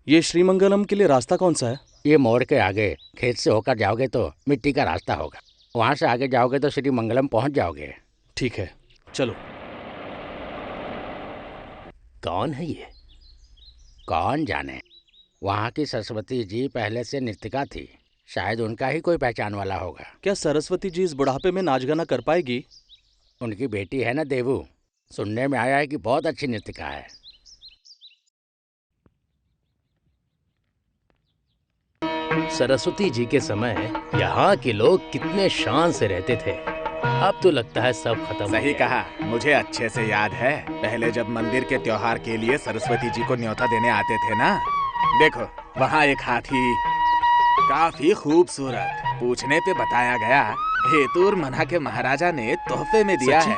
ये श्रीमंगलम के लिए रास्ता कौन सा है? ये मोड़ के आगे खेत से होकर जाओगे तो मिट्टी का रास्ता होगा। वहां से आगे जाओगे तो श्रीमंगलम पहुंच जाओगे। ठीक है, चलो। कौन है ये? कौन जाने। वहाँ की सरस्वती जी पहले से नृतिका थी, शायद उनका ही कोई पहचान वाला होगा। क्या सरस्वती जी इस बुढ़ापे में नाच गाना कर पाएगी? उनकी बेटी है ना देवू, सुनने में आया है कि बहुत अच्छी नृतिका है। सरस्वती जी के समय यहाँ के लोग कितने शान से रहते थे, अब तो लगता है सब खत्म हो सही गया। कहा, मुझे अच्छे से याद है पहले जब मंदिर के त्योहार के लिए सरस्वती जी को न्योता देने आते थे ना। देखो वहाँ एक हाथी, काफी खूबसूरत। पूछने पे बताया गया हेतुर मना के महाराजा ने तोहफे में दिया है।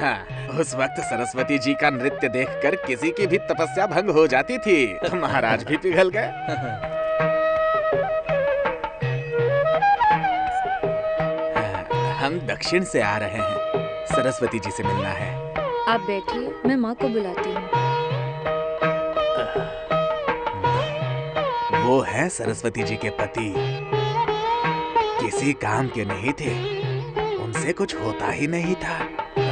हाँ, उस वक्त सरस्वती जी का नृत्य देखकर किसी की भी तपस्या भंग हो जाती थी, तो महाराज भी पिघल गए। हम दक्षिण से आ रहे हैं, सरस्वती जी से मिलना है। आप बैठिए, मैं माँ को बुलाती हूँ। वो है सरस्वती जी के पति, किसी काम के नहीं थे, उनसे कुछ होता ही नहीं था।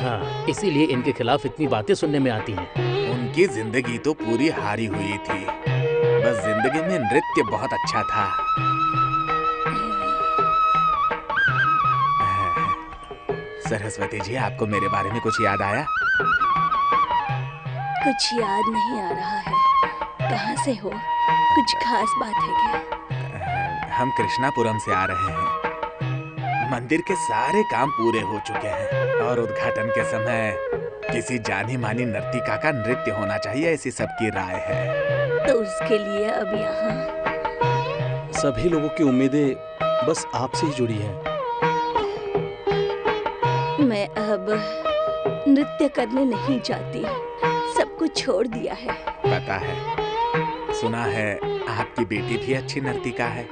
हाँ, इसीलिए इनके खिलाफ इतनी बातें सुनने में आती हैं। उनकी जिंदगी तो पूरी हारी हुई थी, बस जिंदगी में नृत्य बहुत अच्छा था। सरस्वती जी, आपको मेरे बारे में कुछ याद आया? कुछ याद नहीं आ रहा है। कहाँ से हो? कुछ खास बात है क्या? हम कृष्णापुरम से आ रहे हैं। मंदिर के सारे काम पूरे हो चुके हैं और उद्घाटन के समय किसी जानी मानी नर्तिका का नृत्य होना चाहिए, ऐसी सबकी राय है। तो उसके लिए अब यहाँ सभी लोगों की उम्मीदें बस आपसे ही जुड़ी हैं। मैं अब नृत्य करने नहीं चाहती, सब कुछ छोड़ दिया है। पता है, सुना है आपकी बेटी भी अच्छी नर्तिका है।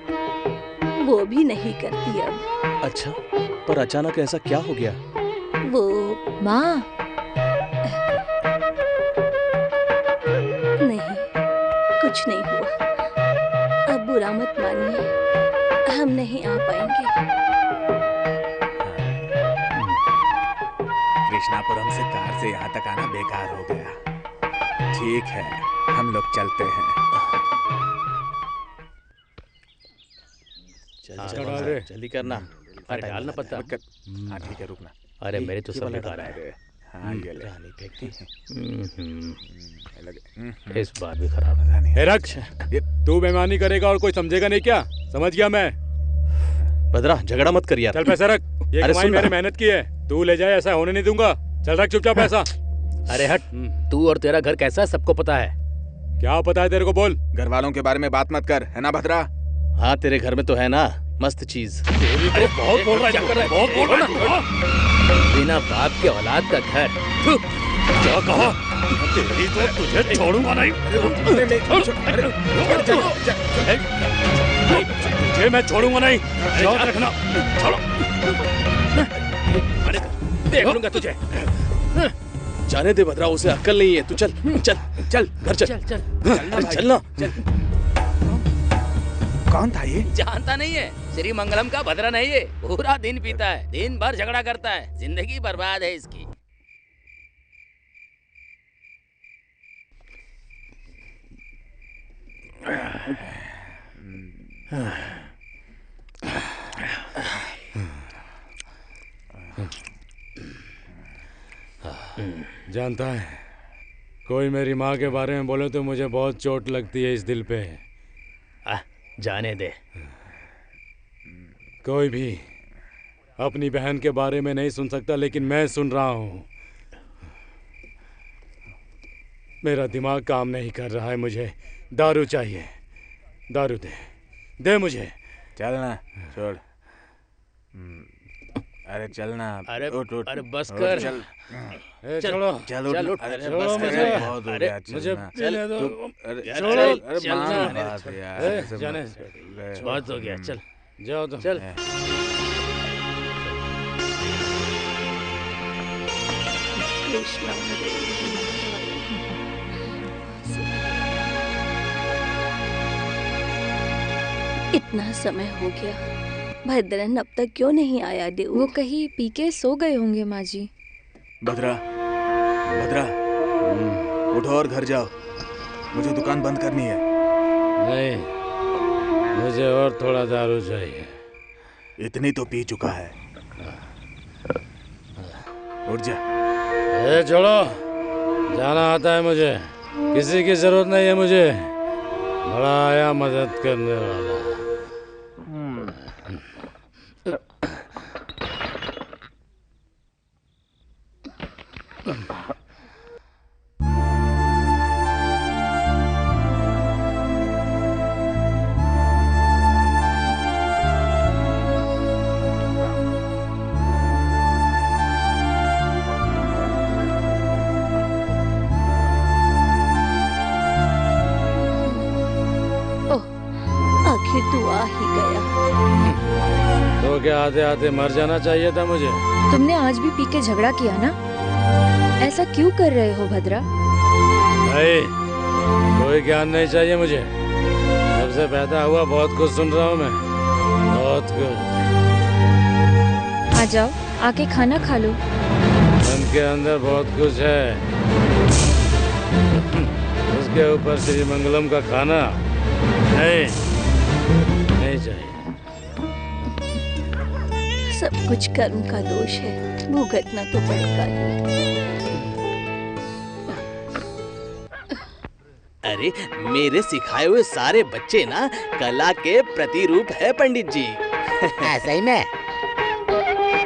वो भी नहीं करती अब। अच्छा, पर अचानक ऐसा क्या हो गया? वो माँ, नहीं, कुछ नहीं हुआ। अब बुरा मत मानिए, हम नहीं आ पाएंगे। कृष्णापुरम से कार से यहाँ तक आना बेकार हो गया। ठीक है, हम लोग चलते हैं। जल्दी करना। अरे डालना पत्ता। हाँ ठीक है, रुकना। अरे मेरे तो सब बेकार है। हाँ ये ले। इस बार भी खराब है। हे रक्ष, तू बेईमानी करेगा और कोई समझेगा नहीं क्या? समझ गया मैं। बदरा, झगड़ा मत कर यार। चल पैसा रख, ये कमाई मैंने मेहनत की है, तू ले जाए, ऐसा होने नहीं दूंगा। चल रख चुपचाप पैसा। अरे हट, तू और तेरा घर कैसा है सबको पता है। क्या पता है तेरे को? बोल। घर वालों के बारे में बात मत कर, है ना भद्रा? हाँ, तेरे घर में तो है ना मस्त चीज। अरे बहुत बोल रहा है, बहुत बोल रहा है। बिना बाप के औलाद का घर। क्या कहा? तेरी तो तुझे छोड़ूंगा नहीं। तुझे मैं छोड़ूंगा नहीं, याद रखना। छोड़ो, देख लूंगा तुझे। जाने दे भद्रा, उसे अक्ल नहीं है। तू चल चल चल, घर चल। चलना। कौन था ये? जानता नहीं है, श्री मंगलम का भद्रा नहीं है। पूरा दिन पीता है, दिन भर झगड़ा करता है, जिंदगी बर्बाद है इसकी। जानता है, कोई मेरी माँ के बारे में बोले तो मुझे बहुत चोट लगती है इस दिल पे। जाने दे। कोई भी अपनी बहन के बारे में नहीं सुन सकता, लेकिन मैं सुन रहा हूँ। मेरा दिमाग काम नहीं कर रहा है, मुझे दारू चाहिए। दारू दे मुझे। चलना, छोड़। अरे चलना। अरे उठ, उठ, अरे बस उठ, कर। चल। चलो चल उठ। चल उठ। अरे छोड़ो बस कर, मुझे। बहुत हो अरे गया, मुझे चलना। पीने दो। अरे छोड़ो। अरे चलना। मान बात यार, ऐसे जाने। मत- बहुत हो गया, चल जाओ तुम। चल। कृष्ण इतना समय हो गया, भद्रन अब तक क्यों नहीं आया देव? वो कहीं पी के सो गए होंगे माँ जी। भद्रा, भद्रा, उठो और घर जाओ, मुझे दुकान बंद करनी है। नहीं, मुझे और थोड़ा दारू चाहिए। इतनी तो पी चुका है। उठ जा। ए छोड़ो, जाना आता है मुझे, किसी की जरूरत नहीं है मुझे। बड़ा आया मदद करने वाला। आखिर तू आ ही गया। तो क्या आते आते मर जाना चाहिए था मुझे? तुमने आज भी पी के झगड़ा किया ना? ऐसा क्यों कर रहे हो भद्रा? नहीं, कोई ज्ञान नहीं चाहिए मुझे। जब से पैदा हुआ बहुत कुछ सुन रहा हूँ मैं, बहुत कुछ। आ जाओ, आके खाना खा लो। मन के अंदर बहुत कुछ है, उसके ऊपर श्री मंगलम का खाना नहीं, नहीं चाहिए। सब कुछ कर्म का दोष है, भुगतना तो पड़ेगा ही। अरे मेरे सिखाए हुए सारे बच्चे ना कला के प्रतिरूप है पंडित जी। ऐसा ही में?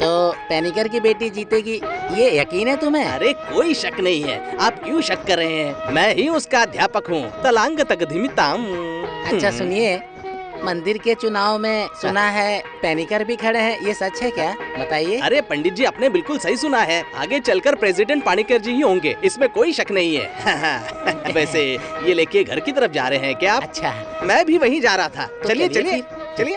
तो पैनिकर की बेटी जीतेगी ये यकीन है तुम्हें? अरे कोई शक नहीं है, आप क्यों शक कर रहे हैं? मैं ही उसका अध्यापक हूँ, तलांग तकधिमिताम। अच्छा सुनिए, मंदिर के चुनाव में सुना है पैनिकर भी खड़े हैं, ये सच है क्या? बताइए। अरे पंडित जी, आपने बिल्कुल सही सुना है, आगे चलकर प्रेसिडेंट पानिकर जी ही होंगे, इसमें कोई शक नहीं है। वैसे ये लेके घर की तरफ जा रहे हैं क्या आप? अच्छा, मैं भी वहीं जा रहा था। तो चलिए चलिए चलिए चलिए।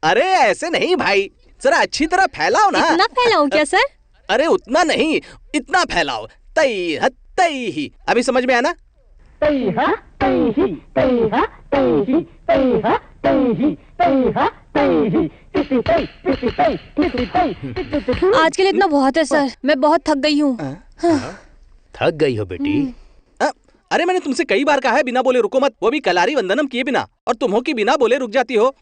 अरे ऐसे नहीं भाई, जरा अच्छी तरह फैलाओ ना। इतना फैलाऊं क्या सर? अरे उतना नहीं, इतना फैलाओ। तई ह तई ही, अभी समझ में आना? आज के लिए इतना बहुत है सर, मैं बहुत थक गई हूँ। थक गई हो बेटी? अरे मैंने तुमसे कई बार कहा है बिना बोले रुको मत, वो भी कलारी वंदनम किए बिना, और तुम हो कि बिना बोले रुक जाती हो।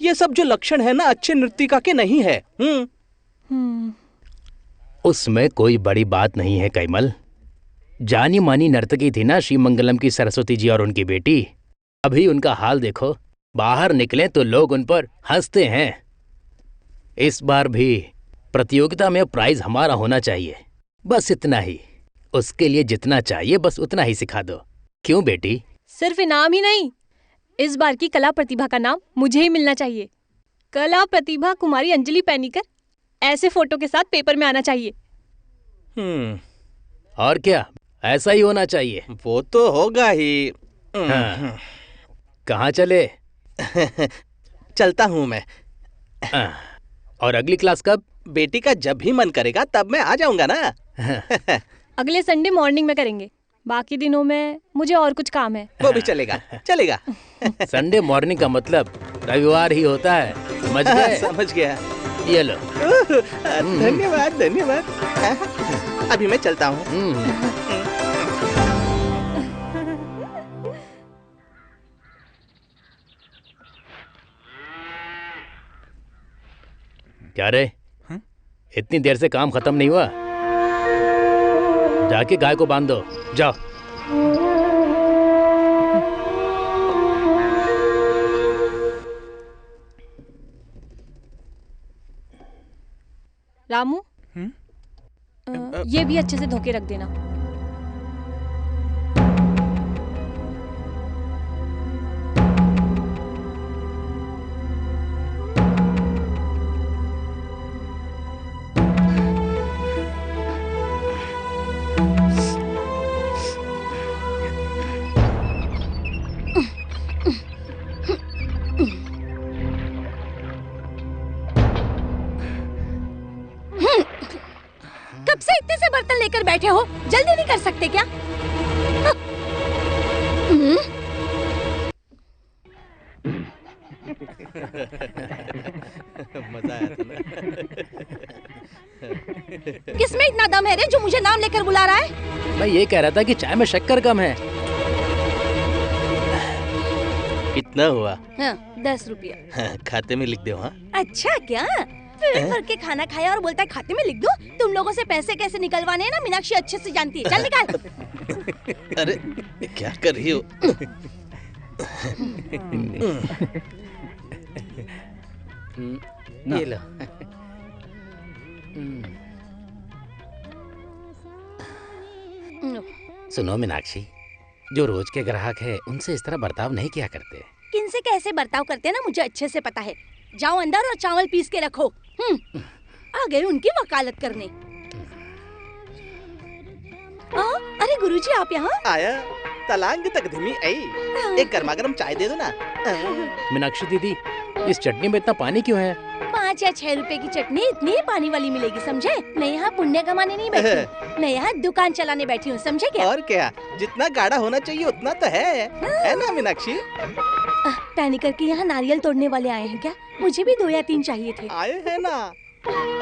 ये सब जो लक्षण है ना अच्छे नृत्यिका के नहीं है। उसमें कोई बड़ी बात नहीं है कैमल। जानी मानी नर्तकी थी ना श्री मंगलम की सरस्वती जी और उनकी बेटी। अभी उनका हाल देखो, बाहर निकले तो लोग उन पर हंसते हैं। इस बार भी प्रतियोगिता में प्राइज हमारा होना चाहिए, बस इतना ही। उसके लिए जितना चाहिए बस उतना ही सिखा दो। क्यों बेटी? सिर्फ इनाम ही नहीं, इस बार की कला प्रतिभा का नाम मुझे ही मिलना चाहिए। कला प्रतिभा कुमारी अंजलि पैनिकर ऐसे फोटो के साथ पेपर में आना चाहिए। और क्या, ऐसा ही होना चाहिए। वो तो होगा ही। हाँ। कहाँ चले? चलता हूँ मैं। और अगली क्लास कब? बेटी का जब भी मन करेगा तब मैं आ जाऊंगा ना। अगले संडे मॉर्निंग में करेंगे, बाकी दिनों में मुझे और कुछ काम है। वो भी चलेगा, चलेगा। संडे मॉर्निंग का मतलब रविवार ही होता है, समझ गए? समझ गया। ये लो। धन्यवाद धन्यवाद। अभी मैं चलता हूँ। क्या रे, इतनी देर से काम खत्म नहीं हुआ? जाके गाय को बांध दो, जाओ। रामू, ये भी अच्छे से धो के रख देना। बैठे हो, जल्दी नहीं कर सकते क्या? मजा आया था ना? किसमें इतना दम है रे जो मुझे नाम लेकर बुला रहा है? मैं ये कह रहा था कि चाय में शक्कर कम है। कितना हुआ? हाँ, 10 रुपया। हाँ, खाते में लिख दो। हाँ अच्छा क्या? फिर भर के खाना खाया और बोलता है खाते में लिख दो। तुम लोगों से पैसे कैसे निकलवाने हैं ना मीनाक्षी अच्छे से जानती है। चल निकाल। अरे क्या कर रही हो? ये लो। सुनो मीनाक्षी, जो रोज के ग्राहक है उनसे इस तरह बर्ताव नहीं किया करते। किनसे कैसे बर्ताव करते हैं ना मुझे अच्छे से पता है। जाओ अंदर और चावल पीस के रखो। आ गए उनकी वकालत करने। अरे गुरुजी आप यहाँ? आया तलांग तक धीमी आई। एक गर्मा गर्म चाय दे दो ना। मीनाक्षी दीदी, इस चटनी में इतना पानी क्यों है? 5 या 6 रुपए की चटनी इतनी ही पानी वाली मिलेगी, समझे? मैं यहाँ पुण्य कमाने नहीं बैठी हूँ, मैं यहाँ दुकान चलाने बैठी हूँ, समझे क्या? और क्या, जितना गाढ़ा होना चाहिए उतना तो है ना मीनाक्षी? पैनिकर के यहाँ नारियल तोड़ने वाले आए हैं क्या? मुझे भी 2 या 3 चाहिए थे। आए हैं ना।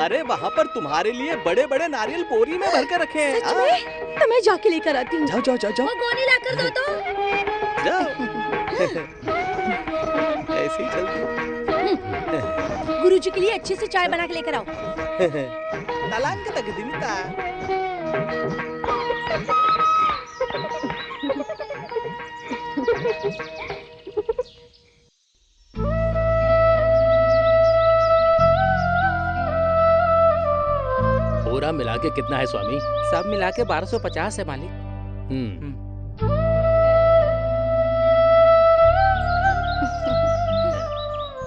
अरे वहाँ पर तुम्हारे लिए बड़े बड़े नारियल बोरी में भर कर रखे हैं। सच में? तो मैं जाके लेकर आती हूँ। जाओ जाओ जाओ जाओ वो गोनी लाकर दो तो। जाओ। ऐसे ही चलती। गुरुजी के लिए अच्छी सी चाय बना के लेकर आओ। तलांग तक दिमिता। पूरा मिला के कितना है स्वामी? सब मिला के 1250 है मालिक।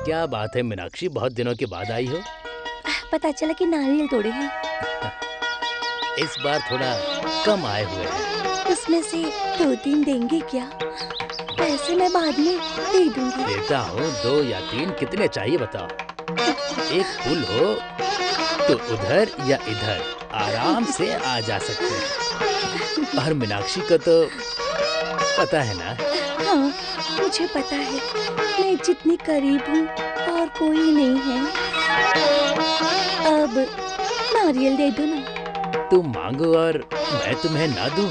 क्या बात है मीनाक्षी, बहुत दिनों के बाद आई हो। पता चला कि नारियल तोड़े हैं। इस बार थोड़ा कम आए हुए हैं। उसमें से 2-3 देंगे क्या? पैसे मैं बाद में दे दूंगी। देता हूँ 2 या 3, कितने चाहिए बताओ? एक पुल हो तो उधर या इधर आराम से आ जा सकते हैं। और मीनाक्षी को तो पता है ना? हाँ, मुझे पता है। मैं जितनी करीब हूँ और कोई नहीं है। अब नारियल दे दो ना। तुम मांगो और मैं तुम्हें ना दूं?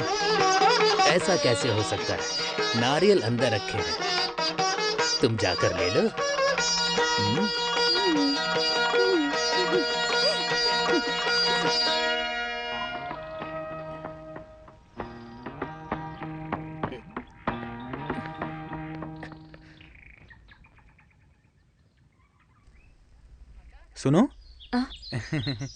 ऐसा कैसे हो सकता है? नारियल अंदर रखे हैं, तुम जाकर ले लो। सुनो।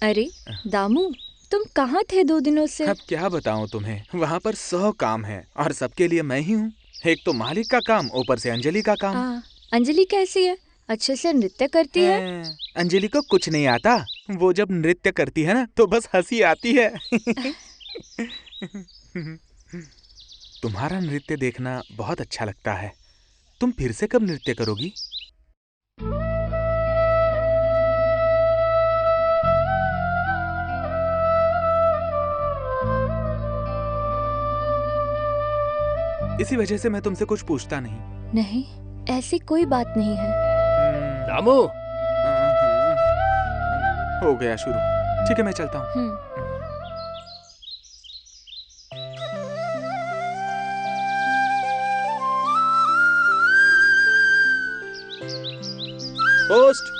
अरे दामू, तुम कहाँ थे 2 दिनों से? अब क्या बताऊं तुम्हें, वहाँ पर 100 काम है और सबके लिए मैं ही हूँ। एक तो मालिक का काम, ऊपर से अंजलि का काम। अंजलि कैसी है? अच्छे से नृत्य करती है? अंजलि को कुछ नहीं आता। वो जब नृत्य करती है ना तो बस हंसी आती है। तुम्हारा नृत्य देखना बहुत अच्छा लगता है। तुम फिर से कब नृत्य करोगी? इसी वजह से मैं तुमसे कुछ पूछता नहीं। नहीं, ऐसी कोई बात नहीं है। दामू, हो गया शुरू। ठीक है, मैं चलता हूँ। पोस्ट।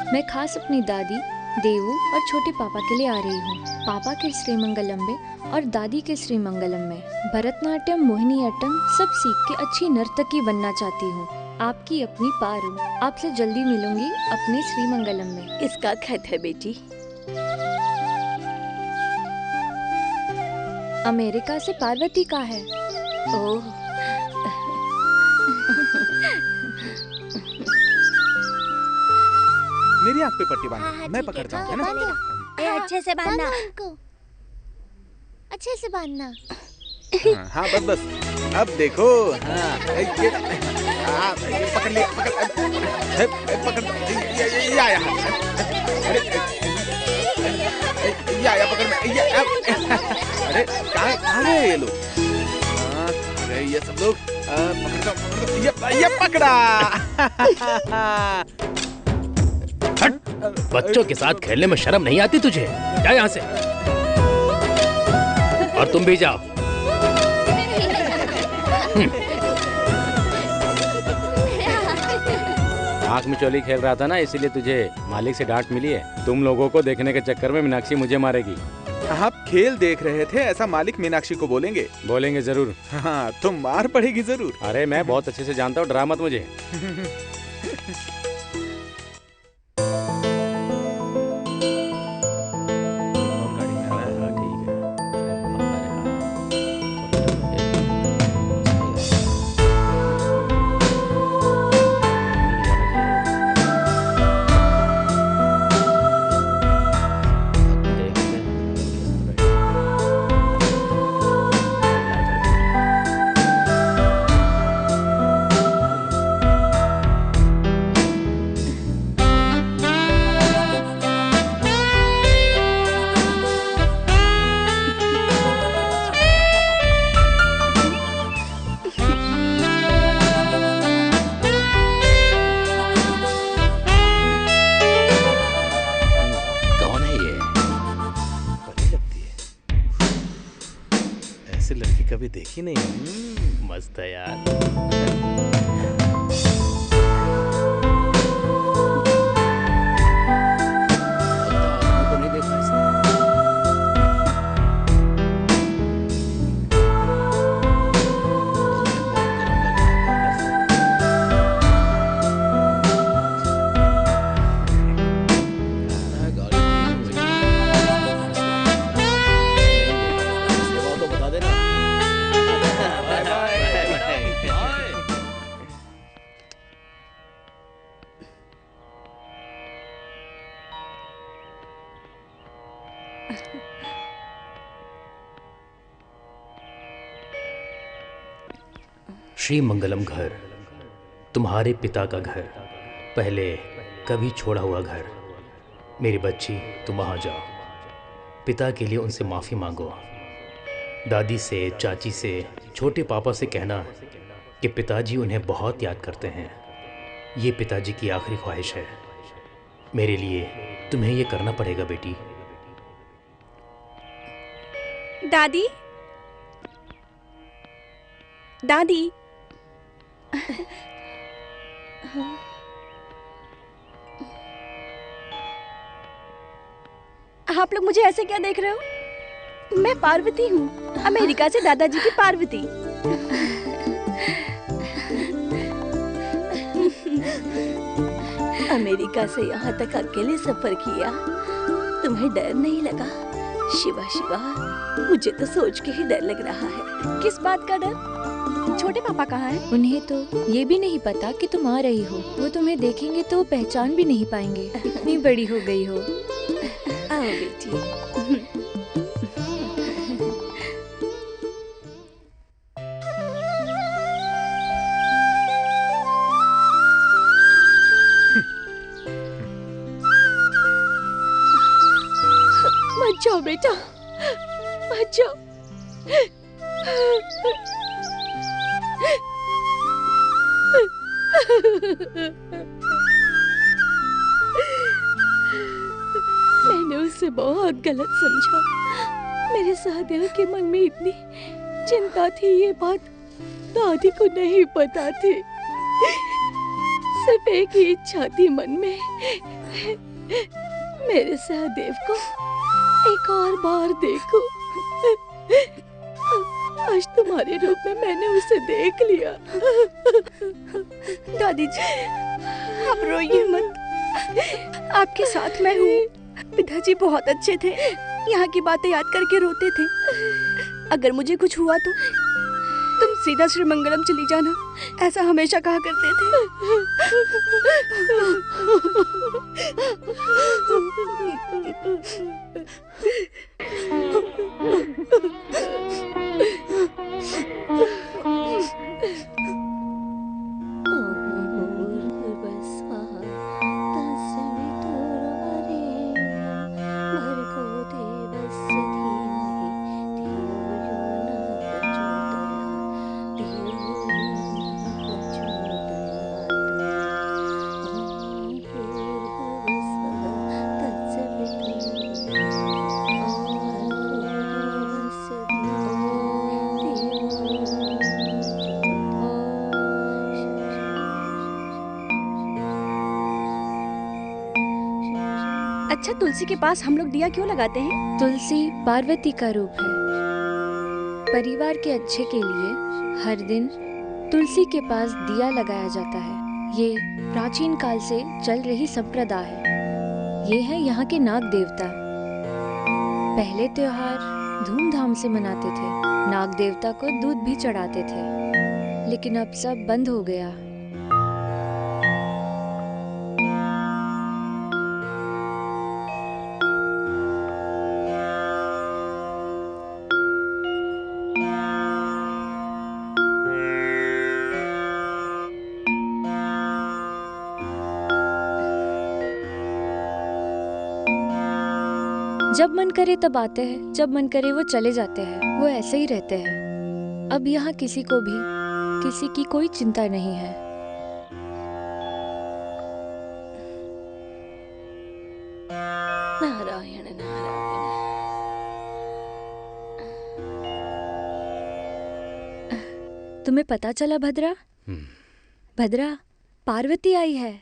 मैं खास अपनी दादी, देवू और छोटे पापा के लिए आ रही हूँ। पापा के श्रीमंगलम में और दादी के श्रीमंगलम में भरतनाट्यम, मोहिनीअट्टम सब सीख के अच्छी नर्तकी बनना चाहती हूँ। आपकी अपनी पारू। आपसे जल्दी मिलूंगी अपने श्रीमंगलम में। इसका खत है बेटी। अमेरिका से पार्वती का है। ओह। मेरी आंख पे पट्टी हाँ, बांधो, मैं ठीक है, पकड़ता हूँ, हाँ, है ना? बांधो। ए, अच्छे से बांधना। अच्छे से बांधना। हाँ, हाँ, बस बस। अब देखो, हाँ, ये पकड़ लिया, पकड़, ये आया, ये आया पकड़ में, अरे कहाँ गए ये लोग? हाँ, आ गए ये सब लोग। पकड़ दो, ये पकड़ा। हट! बच्चों के साथ खेलने में शर्म नहीं आती तुझे? जा यहाँ से। और तुम भी जाओ। आँख में चोली खेल रहा था ना, इसीलिए तुझे मालिक से डांट मिली है। तुम लोगों को देखने के चक्कर में मीनाक्षी मुझे मारेगी। आप खेल देख रहे थे, ऐसा मालिक मीनाक्षी को बोलेंगे? बोलेंगे जरूर। हाँ, तो मार पड़ेगी जरूर। अरे मैं बहुत अच्छे से जानता हूँ, डरा मत मुझे। ऐसी लड़की कभी देखी नहीं। मस्त है यार। श्री मंगलम घर, तुम्हारे पिता का घर, पहले कभी छोड़ा हुआ घर। मेरी बच्ची, तुम वहाँ जाओ, पिता के लिए उनसे माफ़ी मांगो। दादी से, चाची से, छोटे पापा से कहना कि पिताजी उन्हें बहुत याद करते हैं। ये पिताजी की आखिरी ख्वाहिश है। मेरे लिए तुम्हें ये करना पड़ेगा बेटी। दादी, दादी, आप लोग मुझे ऐसे क्या देख रहे हो? मैं पार्वती हूँ, अमेरिका से दादाजी की पार्वती। अमेरिका से यहाँ तक अकेले सफर किया, तुम्हें डर नहीं लगा? शिवा शिवा, मुझे तो सोच के ही डर लग रहा है। किस बात का डर? छोटे पापा कहाँ हैं? उन्हें तो ये भी नहीं पता कि तुम आ रही हो। वो तुम्हें देखेंगे तो पहचान भी नहीं पाएंगे, इतनी बड़ी हो गई हो। आओ बेटी। मत जाओ बेटा, मत जाओ। मैंने उसे बहुत गलत समझा। मेरे सहदेव के मन में इतनी चिंता थी, ये बात दादी को नहीं पता थी। सिर्फ एक ही इच्छा थी मन में, मेरे सहदेव को एक और बार देखो। आज तुम्हारे रूप में मैंने उसे देख लिया। दादी जी, आप रोइए मत, आपके साथ मैं हूँ। पिताजी बहुत अच्छे थे, यहाँ की बातें याद करके रोते थे। अगर मुझे कुछ हुआ तो तुम सीधा श्रीमंगलम चली जाना, ऐसा हमेशा कहा करते अच्छा, तुलसी के पास हम लोग दिया क्यों लगाते हैं? तुलसी पार्वती का रूप है। परिवार के अच्छे के लिए हर दिन तुलसी के पास दिया लगाया जाता है। ये प्राचीन काल से चल रही संप्रदाय है। ये है यहाँ के नाग देवता। पहले त्योहार धूमधाम से मनाते थे। नाग देवता को दूध भी चढ़ाते थे, लेकिन अब सब बंद हो गया। जब मन करे तब आते हैं, जब मन करे वो चले जाते हैं। वो ऐसे ही रहते हैं। अब यहाँ किसी को भी किसी की कोई चिंता नहीं है। नारायण नारायण। तुम्हें पता चला भद्रा? भद्रा, पार्वती आई है।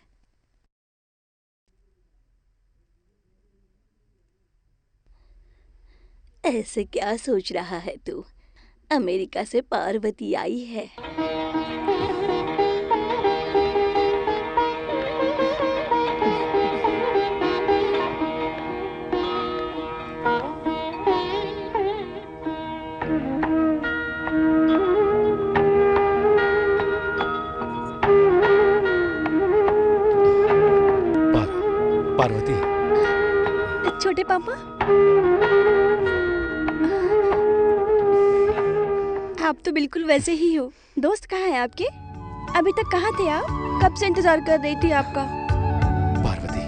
ऐसे क्या सोच रहा है तू? अमेरिका से पार्वती आई है। पार्वती। छोटे पापा, आप तो बिल्कुल वैसे ही हो। दोस्त कहाँ है आपके? अभी तक कहाँ थे आप? कब से इंतजार कर रही थी आपका। पार्वती।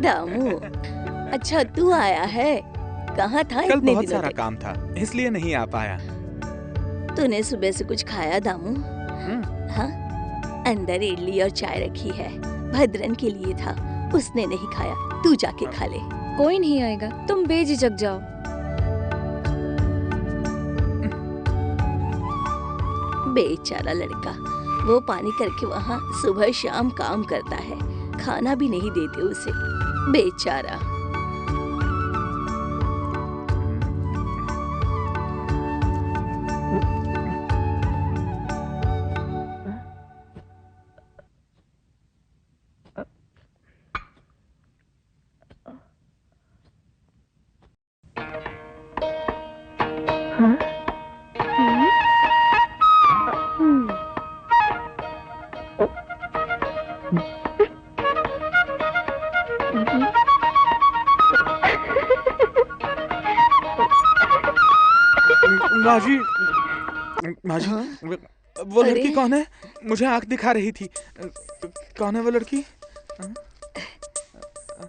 दामू, अच्छा तू आया है। कहाँ था कल इतने बहुत दिनों सारा तक? काम था, इसलिए नहीं आ पाया। तूने सुबह से कुछ खाया दामू? हाँ, अंदर इडली और चाय रखी है। भद्रन के लिए था, उसने नहीं खाया। तू जाके खा ले। कोई नहीं आएगा, तुम बेझिझक जाओ। बेचारा लड़का, वो पानी करके वहाँ सुबह शाम काम करता है, खाना भी नहीं देते उसे। बेचारा। माजी, माजी, वो लड़की अरे? कौन है? मुझे आंख दिखा रही थी। कौन है वो लड़की?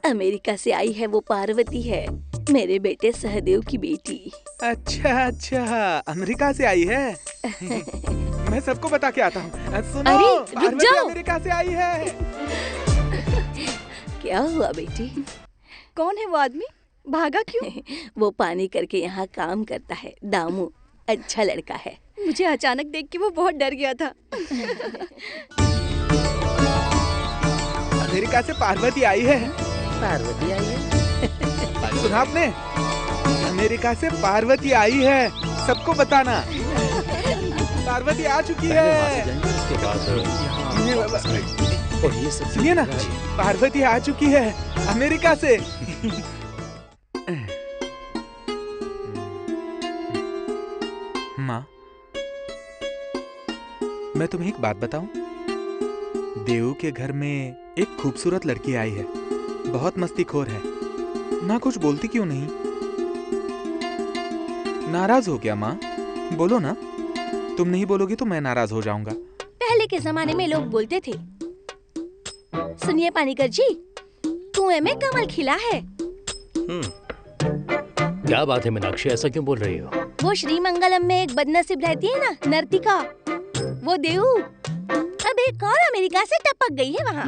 अमेरिका से आई है, वो पार्वती है, मेरे बेटे सहदेव की बेटी। अच्छा अच्छा, अमेरिका से आई है। मैं सबको बता के आता हूँ। सुनो, अरे, रुक पार्वती जाओ। अमेरिका से आई है। क्या हुआ बेटी? कौन है वो आदमी? भागा क्यों? वो पानी करके यहाँ काम करता है। दामू अच्छा लड़का है। मुझे अचानक देख के वो बहुत डर गया था। अमेरिका से पार्वती आई है। पार्वती आई है। सुना आपने? अमेरिका से पार्वती आई है, सबको बताना। पार्वती आ चुकी है। की बात है। और ये सब सुनिए ना, पार्वती आ चुकी है अमेरिका से। माँ, मैं तुम्हें एक बात बताऊं? देव के घर में एक खूबसूरत लड़की आई है, बहुत मस्तीखोर है। माँ कुछ बोलती क्यों नहीं? नाराज हो क्या माँ? बोलो ना। तुम नहीं बोलोगी तो मैं नाराज हो जाऊंगा। पहले के जमाने में लोग बोलते थे, सुनिए पानीकर जी, कुएं में कमल खिला है। क्या बात है मीनाक्षी, ऐसा क्यों बोल रही हो? वो श्रीमंगलम में एक बदनसीब रहती है ना, नर्तिका, वो देव अब एक और अमेरिका से टपक गई है वहाँ।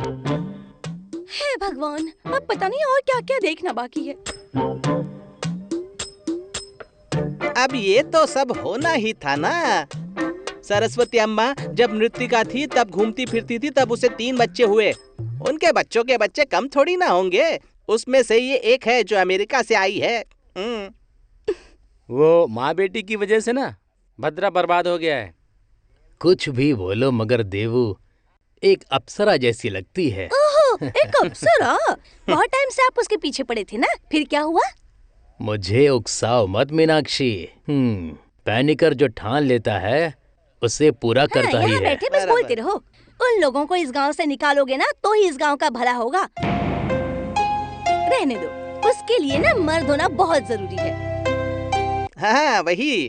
हे भगवान, अब पता नहीं और क्या क्या देखना बाकी है। अब ये तो सब होना ही था ना। सरस्वती अम्मा जब नृत्यिका थी तब घूमती फिरती थी, तब उसे 3 बच्चे हुए। उनके बच्चों के बच्चे कम थोड़ी ना होंगे। उसमें से ये एक है जो अमेरिका से आई है। वो माँ बेटी की वजह से ना भद्रा बर्बाद हो गया है। कुछ भी बोलो मगर देवू एक अप्सरा जैसी लगती है। ओहो, एक अप्सरा? बहुत टाइम से आप उसके पीछे पड़े थे ना, फिर क्या हुआ? मुझे उकसाओ मत मीनाक्षी। पैनिकर जो ठान लेता है उसे पूरा करता ही यहाँ है। बैठे बस बोलते रहो। उन लोगों को इस गांव से निकालोगे ना तो ही इस गांव का भला होगा। रहने दो, उसके लिए ना मर्द होना बहुत जरूरी है। हाँ वही।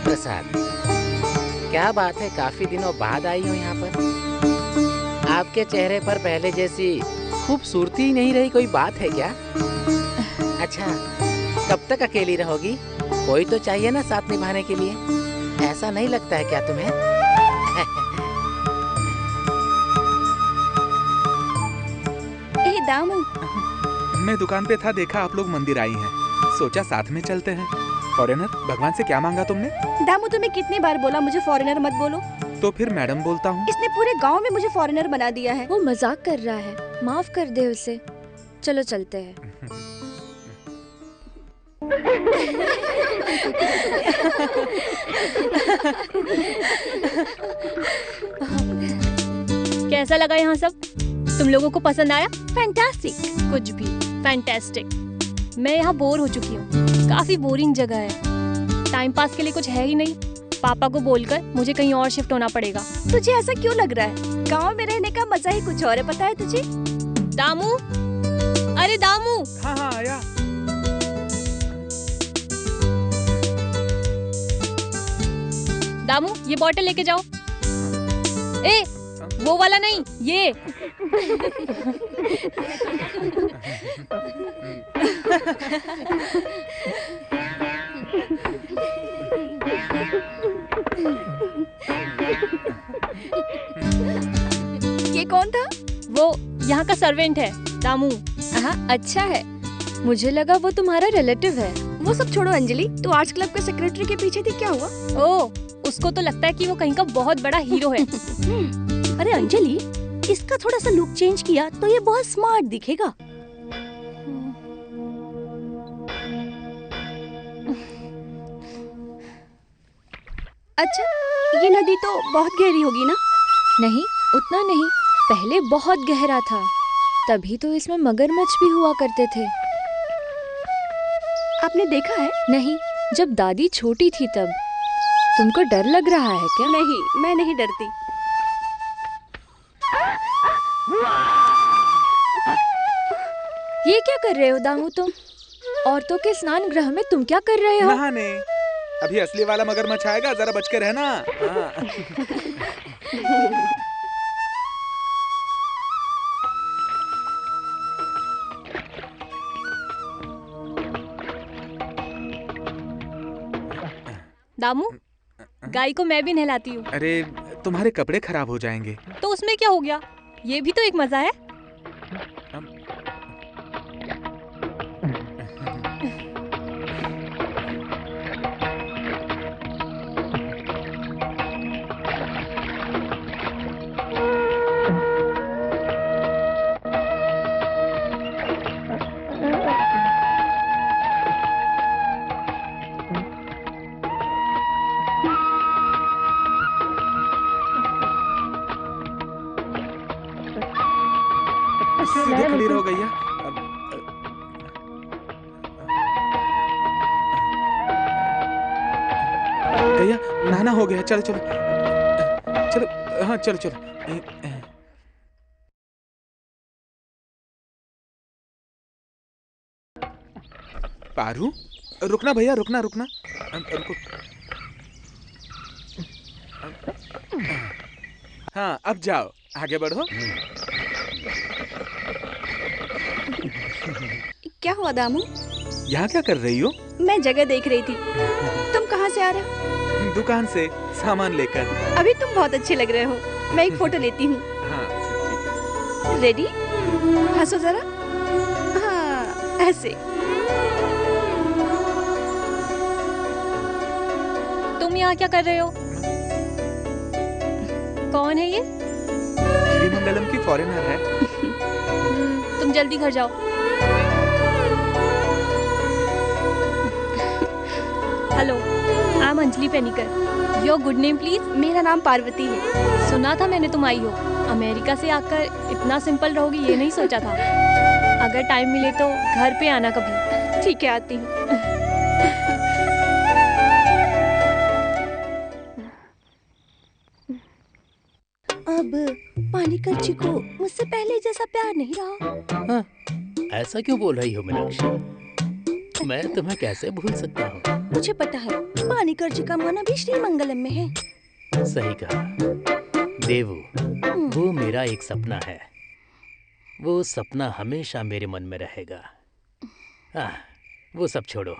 प्रसाद, क्या बात है, काफी दिनों बाद आई हो यहाँ पर। आपके चेहरे पर पहले जैसी खूबसूरती ही नहीं रही, कोई बात है क्या? अच्छा, कब तक अकेली रहोगी? कोई तो चाहिए ना साथ निभाने के लिए। ऐसा नहीं लगता है क्या तुम्हें? दामू, मैं दुकान पे था, देखा आप लोग मंदिर आई हैं, सोचा साथ में चलते हैं। फॉरेनर, भगवान से क्या मांगा तुमने? दामू तुम्हें कितनी बार बोला मुझे फॉरेनर मत बोलो? तो फिर मैडम बोलता हूँ। इसने पूरे गांव में मुझे फॉरेनर बना दिया है। वो मजाक कर रहा है, माफ कर दे उसे। चलो चलते हैं। कैसा लगा यहाँ सब? तुम लोगों को पसंद आया? फैंटास्टिक। कुछ भी फैंटास्टिक। मैं यहाँ बोर हो चुकी हूँ, काफी बोरिंग जगह है, टाइम पास के लिए कुछ है ही नहीं। पापा को बोलकर मुझे कहीं और शिफ्ट होना पड़ेगा। तुझे ऐसा क्यों लग रहा है? गांव में रहने का मजा ही कुछ और है, पता है तुझे? दामू, अरे दामू। हाँ हाँ आया। दामू, ये बॉटल लेके जाओ। ए, वो वाला नहीं, ये। ये कौन था? वो यहाँ का सर्वेंट है, दामू। हाँ, अच्छा है। मुझे लगा वो तुम्हारा रिलेटिव है। वो सब छोड़ो अंजलि, तू आर्ट्स क्लब के सेक्रेटरी के पीछे थी, क्या हुआ? ओ, उसको तो लगता है कि वो कहीं का बहुत बड़ा हीरो है। अरे अंजलि, इसका थोड़ा सा लुक चेंज किया तो ये बहुत स्मार्ट दिखेगा। अच्छा, ये नदी तो बहुत गहरी होगी ना? नहीं, उतना नहीं, पहले बहुत गहरा था, तभी तो इसमें मगरमच्छ भी हुआ करते थे। आपने देखा है? नहीं, जब दादी छोटी थी तब। तुमको डर लग रहा है क्या? नहीं, मैं नहीं डरती। ये क्या कर रहे हो दामू तुम? औरतों के स्नान गृह में तुम क्या कर रहे हो? नहाने। अभी असली वाला मगरमच्छ आएगा, जरा बच के रहना। हाँ। दामू, गाय को मैं भी नहलाती हूँ। अरे तुम्हारे कपड़े खराब हो जाएंगे। तो उसमें क्या हो गया? ये भी तो एक मजा है। सीधे खड़ी रहो गैया। गैया नहाना हो गया, चलो चलो चलो, हाँ चलो चलो। पारू रुकना भैया, रुकना रुकना, रुको। हाँ अब जाओ, आगे बढ़ो। क्या हुआ दामू? यहाँ क्या कर रही हो? मैं जगह देख रही थी। तुम कहाँ से आ रहे हो? दुकान से सामान लेकर। अभी तुम बहुत अच्छे लग रहे हो। मैं एक फोटो लेती हूँ। हाँ ठीक है। रेडी? हंसो जरा। हाँ ऐसे। तुम यहाँ क्या कर रहे हो? कौन है ये? श्रीमंगलम की फॉरेनर है। तुम जल्दी घर जाओ। Hello, I am Anjali Panicker. Your good name please? मेरा नाम पार्वती है। सुना था मैंने तुम आई हो। अमेरिका से आकर इतना सिंपल रहोगी ये नहीं सोचा था। अगर टाइम मिले तो घर पे आना कभी। ठीक है, आती हूँ। अब पानीकर्ची को मुझसे पहले जैसा प्यार नहीं रहा। हाँ, ऐसा क्यों बोल रही हो मीनाक्षी? मैं तुम्हें कैसे भूल सकता हूँ? मुझे पता है, पानीकर्ची का मन अभी श्रीमंगलम में है। सही कहा देवू, वो मेरा एक सपना है। वो सपना हमेशा मेरे मन में रहेगा। वो सब छोड़ो,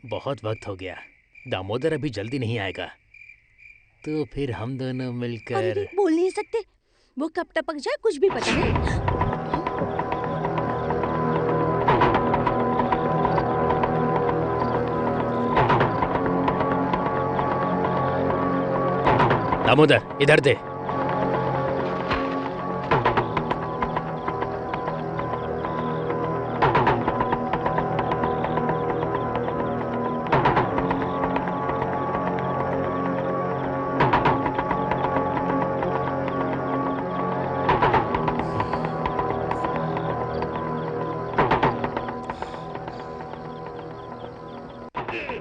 बहुत वक्त हो गया। दामोदर अभी जल्दी नहीं आएगा, तो फिर हम दोनों मिलकर। अरे बोल नहीं सकते, वो कब टपक जाए कुछ भी पता नहीं। दामोदर इधर दे।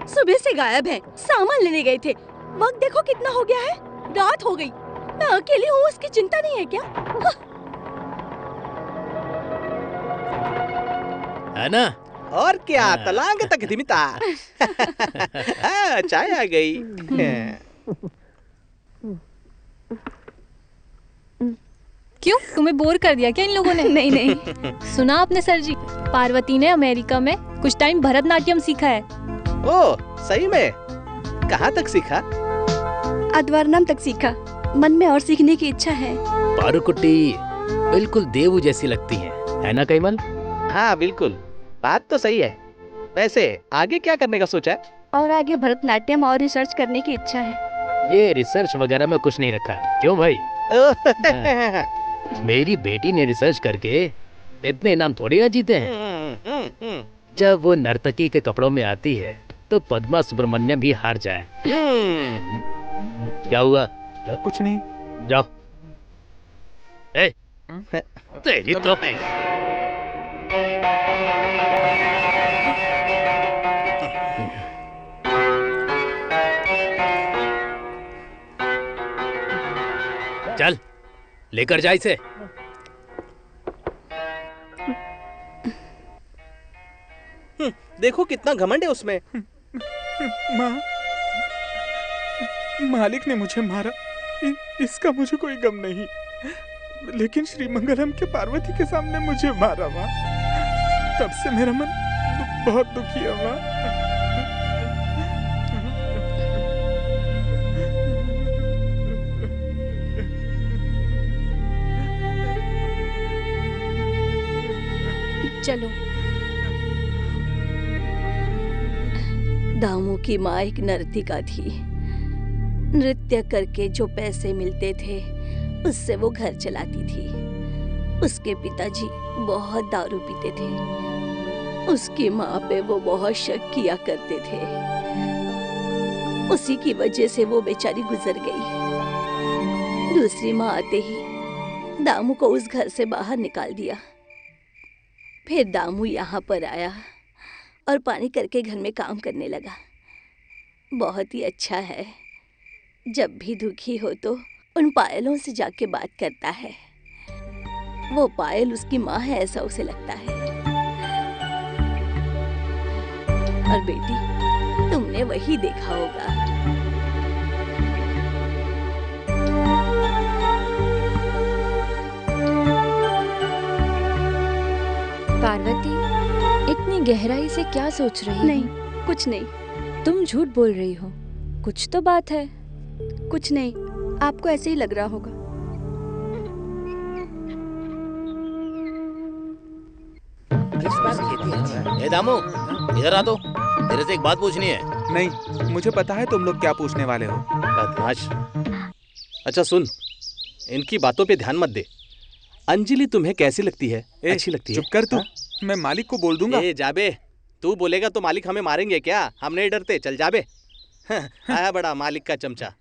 सुबह से गायब है। सामान लेने गए थे। वक्त देखो कितना हो गया है, रात हो गई। मैं अकेली हूँ, उसकी चिंता नहीं है क्या? है ना? और क्या, तलांग तक दिमिता। चाय आ गई। क्यों, तुम्हें बोर कर दिया क्या इन लोगों ने? नहीं नहीं। सुना आपने सर जी, पार्वती ने अमेरिका में कुछ टाइम भरतनाट्यम सीखा है। ओह सही में? कहाँ तक सीखा? अद्वर्नम तक सीखा। मन में और सीखने की इच्छा है। पारुकुट्टी बिल्कुल देवू जैसी लगती है ना कैमल? हाँ बिल्कुल, बात तो सही है। वैसे आगे क्या करने का सोचा है? और आगे भरतनाट्यम और रिसर्च करने की इच्छा है। ये रिसर्च वगैरह में कुछ नहीं रखा। क्यों भाई? मेरी बेटी ने रिसर्च करके इतने इनाम थोड़ी ना जीते हैं। जब वो नर्तकी के कपड़ों में आती है तो पद्मा सुब्रमण्यम भी हार जाए। क्या हुआ? कुछ नहीं। जाओ। ए, तेरी तो चल लेकर जा इसे। देखो कितना घमंड है उसमें। माँ, मालिक ने मुझे मारा, इसका मुझे कोई गम नहीं, लेकिन श्रीमंगलम के पार्वती के सामने मुझे मारा माँ। तब से मेरा मन बहुत दुखी है माँ। चलो। दामू की माँ एक नर्तिका थी। नृत्य करके जो पैसे मिलते थे उससे वो घर चलाती थी। उसके पिताजी बहुत दारू पीते थे। उसकी माँ पे वो बहुत शक किया करते थे। उसी की वजह से वो बेचारी गुजर गई। दूसरी माँ आते ही दामू को उस घर से बाहर निकाल दिया। फिर दामू यहाँ पर आया और पानी करके घर में काम करने लगा। बहुत ही अच्छा है। जब भी दुखी हो तो उन पायलों से जाके बात करता है। वो पायल उसकी माँ है ऐसा उसे लगता है। और बेटी, तुमने वही देखा होगा। पार्वती, इतनी गहराई से क्या सोच रही हो? नहीं, कुछ नहीं। तुम झूठ बोल रही हो। कुछ तो बात है। कुछ नहीं, आपको ऐसे ही लग रहा होगा। ए दामू, इधर आ तो। तेरे से एक बात पूछनी है। नहीं, मुझे पता है तुम लोग क्या पूछने वाले हो। बदमाश। अच्छा सुन, इनकी बातों पे ध्यान मत दे। अंजलि तुम्हें कैसी लगती है? अच्छी लगती है? चुप कर तू। हाँ? मैं मालिक को बोल दूंगा। ए जाबे, तू बोलेगा तो मालिक हमें मारेंगे क्या? हम नहीं डरते, चल जाबे। आया बड़ा मालिक का चमचा।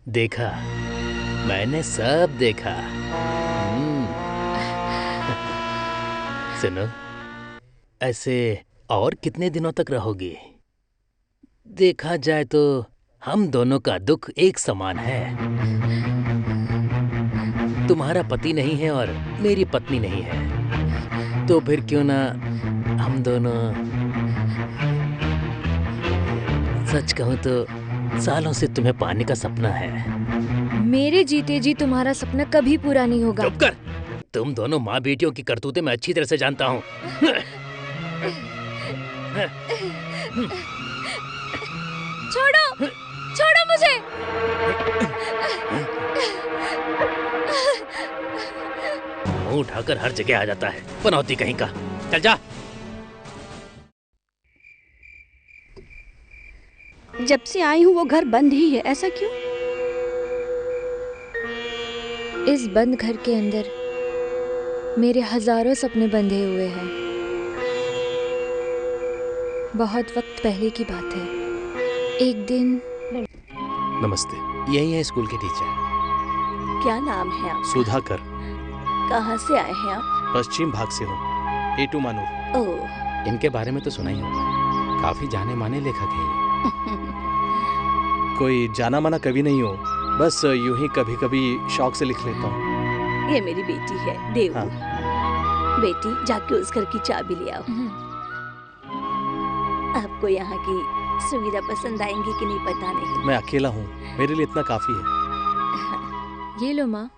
देखा, मैंने सब देखा। सुनो, ऐसे और कितने दिनों तक रहोगी? देखा जाए तो हम दोनों का दुख एक समान है। तुम्हारा पति नहीं है और मेरी पत्नी नहीं है, तो फिर क्यों ना हम दोनों, सच कहूं तो सालों से तुम्हें पाने का सपना है। मेरे जीते जी तुम्हारा सपना कभी पूरा नहीं होगा। चुप कर। तुम दोनों माँ बेटियों की करतूतें मैं अच्छी तरह से जानता हूँ। छोड़ो, छोड़ो मुझे। मुंह उठाकर हर जगह आ जाता है, पनौती कहीं का। चल जा। जब से आई हूँ वो घर बंद ही है, ऐसा क्यों? इस बंद घर के अंदर मेरे हजारों सपने बंधे हुए हैं। बहुत वक्त पहले की बात है। एक दिन। नमस्ते। यही है स्कूल के टीचर। क्या नाम है आप? सुधाकर। कहाँ से आए हैं आप? पश्चिम भाग से हूँ, एटू मानूर। ओह, इनके बारे में तो सुना ही होगा, काफी जाने माने लेखक हैं ये। कोई जाना माना कवि नहीं हो, बस यूं ही कभी कभी शौक से लिख लेता हूँ। ये मेरी बेटी है देवू। हाँ। बेटी, जाके उस घर की चाबी ले आओ। आपको यहाँ की सुविधा पसंद आएंगी कि नहीं पता नहीं। मैं अकेला हूँ, मेरे लिए इतना काफी है। ये लो माँ।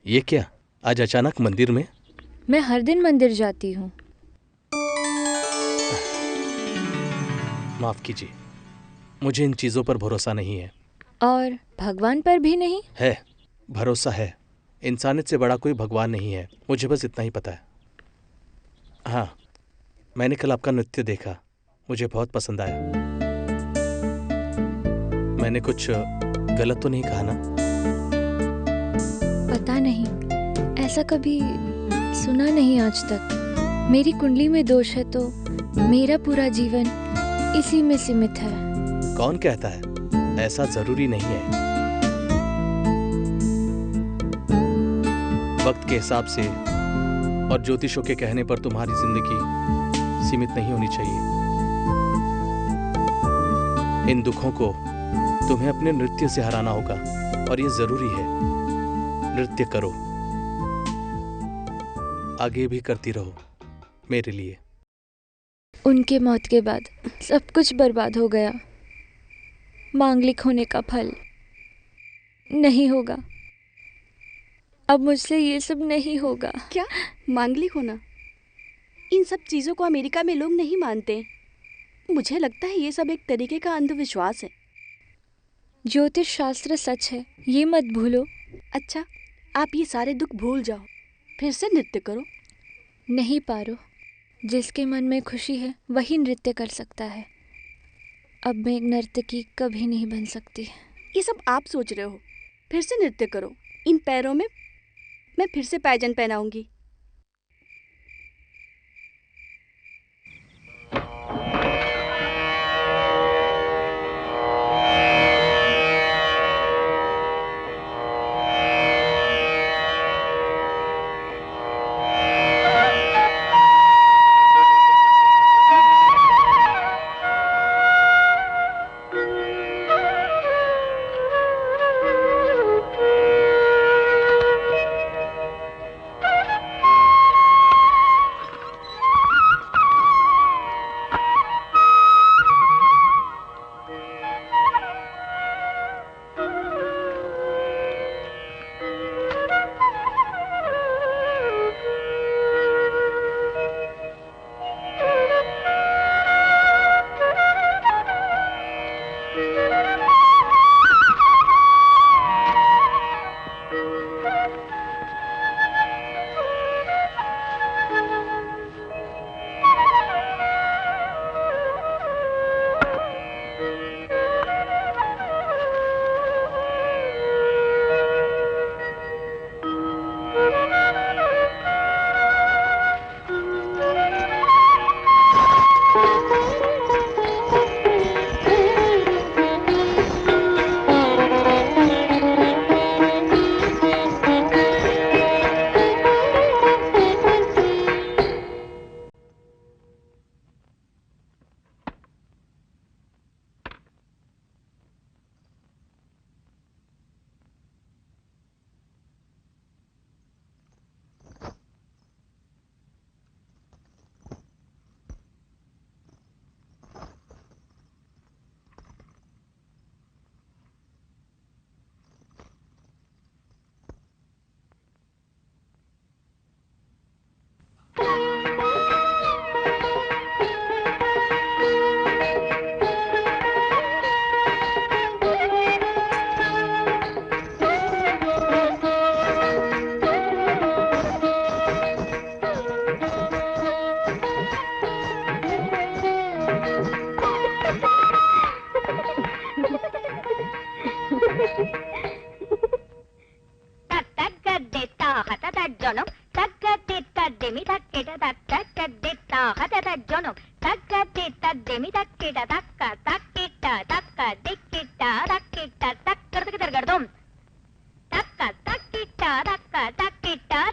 ये क्या, आज अचानक मंदिर में? मैं हर दिन मंदिर जाती हूँ। माफ कीजिए, मुझे इन चीजों पर भरोसा नहीं है। और भगवान पर भी नहीं? है, भरोसा है। इंसानियत से बड़ा कोई भगवान नहीं है, मुझे बस इतना ही पता है। हाँ, मैंने कल आपका नृत्य देखा, मुझे बहुत पसंद आया। मैंने कुछ गलत तो नहीं कहा ना? पता नहीं, ऐसा कभी सुना नहीं आज तक। मेरी कुंडली में दोष है तो मेरा पूरा जीवन इसी में सीमित है। कौन कहता है? ऐसा जरूरी नहीं है। वक्त के हिसाब से और ज्योतिषों के कहने पर तुम्हारी जिंदगी सीमित नहीं होनी चाहिए। इन दुखों को तुम्हें अपने नृत्य से हराना होगा और ये जरूरी है। नृत्य करो, आगे भी करती रहो मेरे लिए। उनके मौत के बाद सब कुछ बर्बाद हो गया। मांगलिक होने का फल नहीं होगा। अब मुझसे ये सब नहीं होगा। क्या मांगलिक होना? इन सब चीजों को अमेरिका में लोग नहीं मानते। मुझे लगता है ये सब एक तरीके का अंधविश्वास है। ज्योतिष शास्त्र सच है, ये मत भूलो। अच्छा, आप ये सारे दुख भूल जाओ, फिर से नृत्य करो। नहीं पारो, जिसके मन में खुशी है वही नृत्य कर सकता है। अब मैं एक नर्तकी कभी नहीं बन सकती। ये सब आप सोच रहे हो। फिर से नृत्य करो। इन पैरों में मैं फिर से पायजन पहनाऊंगी।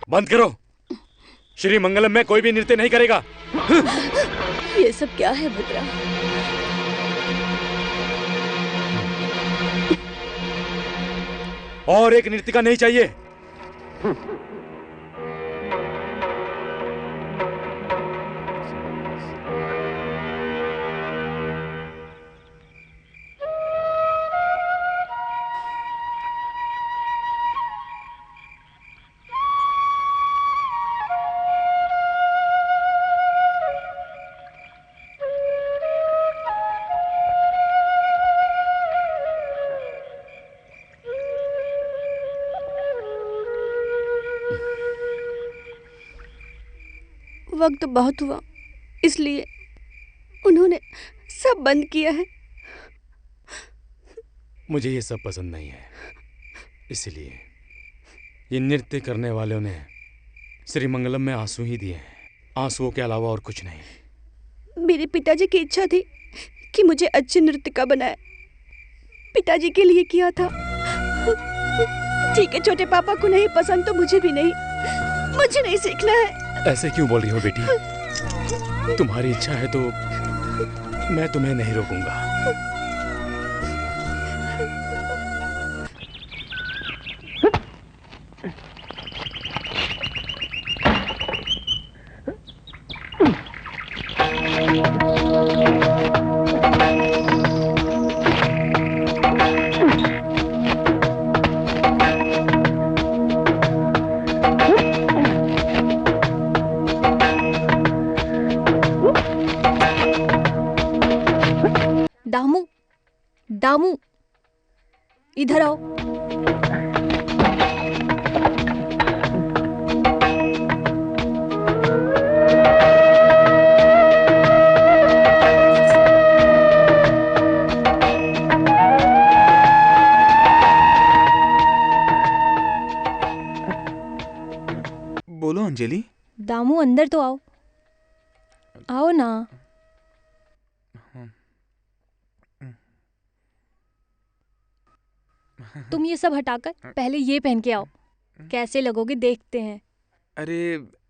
बंद करो। श्री मंगलम में कोई भी नृत्य नहीं करेगा। ये सब क्या है भद्रा? और एक नृत्यिका नहीं चाहिए। वक्त बहुत हुआ, इसलिए उन्होंने सब बंद किया है। मुझे ये सब पसंद नहीं है, इसलिए ये नृत्य करने वालों ने श्री मंगलम में आंसू ही दिए हैं, आंसुओं के अलावा और कुछ नहीं। मेरे पिताजी की इच्छा थी कि मुझे अच्छी नृत्यिका बनाए। पिताजी के लिए किया था। ठीक है, छोटे पापा को नहीं पसंद तो मुझे भी नहीं। मुझे नहीं सीखना है। ऐसे क्यों बोल रही हो बेटी? तुम्हारी इच्छा है तो मैं तुम्हें नहीं रोकूंगा। दामू, दामू, इधर आओ। बोलो अंजलि। दामू अंदर तो आओ, आओ ना। तुम ये सब हटाकर पहले ये पहन के आओ, कैसे लगोगे देखते हैं। अरे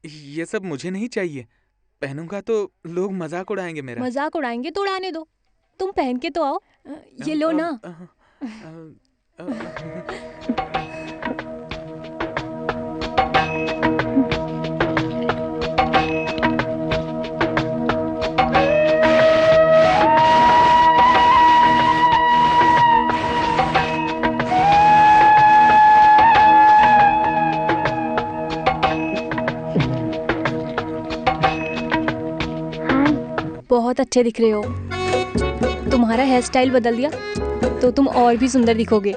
ये सब मुझे नहीं चाहिए, पहनूंगा तो लोग मजाक उड़ाएंगे मेरा। मजाक उड़ाएंगे तो उड़ाने दो, तुम पहन के तो आओ। ये लो ना। बहुत अच्छे दिख रहे हो। तुम्हारा हेयर स्टाइल बदल दिया तो तुम और भी सुंदर दिखोगे।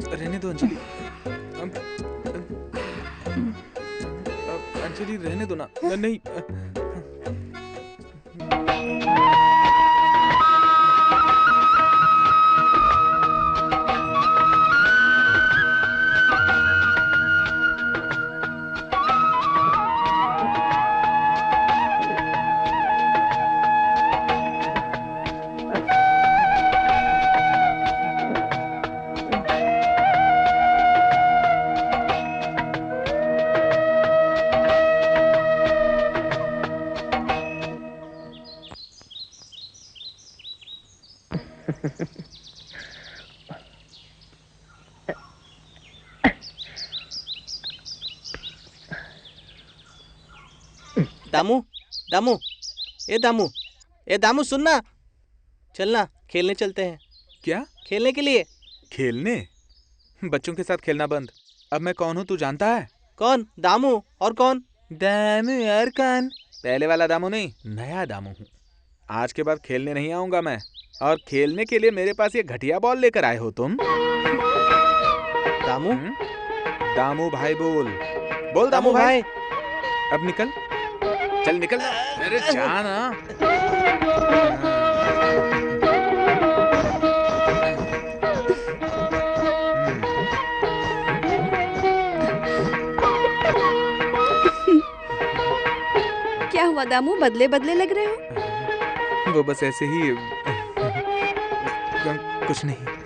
रहने दो अंजलि, अंजलि रहने दो ना। नहीं दामू, दामू, ए दामू, ए दामू सुनना, चलना खेलने चलते हैं। क्या? खेलने के लिए। खेलने? बच्चों के साथ खेलना बंद। अब मैं कौन हूँ तू जानता है? कौन? दामू। और कौन? दामू यार कौन? पहले वाला दामू नहीं, नया दामू हूँ। आज के बाद खेलने नहीं आऊंगा मैं। और खेलने के लिए मेरे पास ये घटिया बॉल लेकर आए हो तुम। दामू, दामू भाई बोल, बोल दामू भाई। अब निकल, चल निकल मेरे जाना। क्या हुआ दामू, बदले बदले लग रहे हो? वो बस ऐसे ही, कुछ नहीं।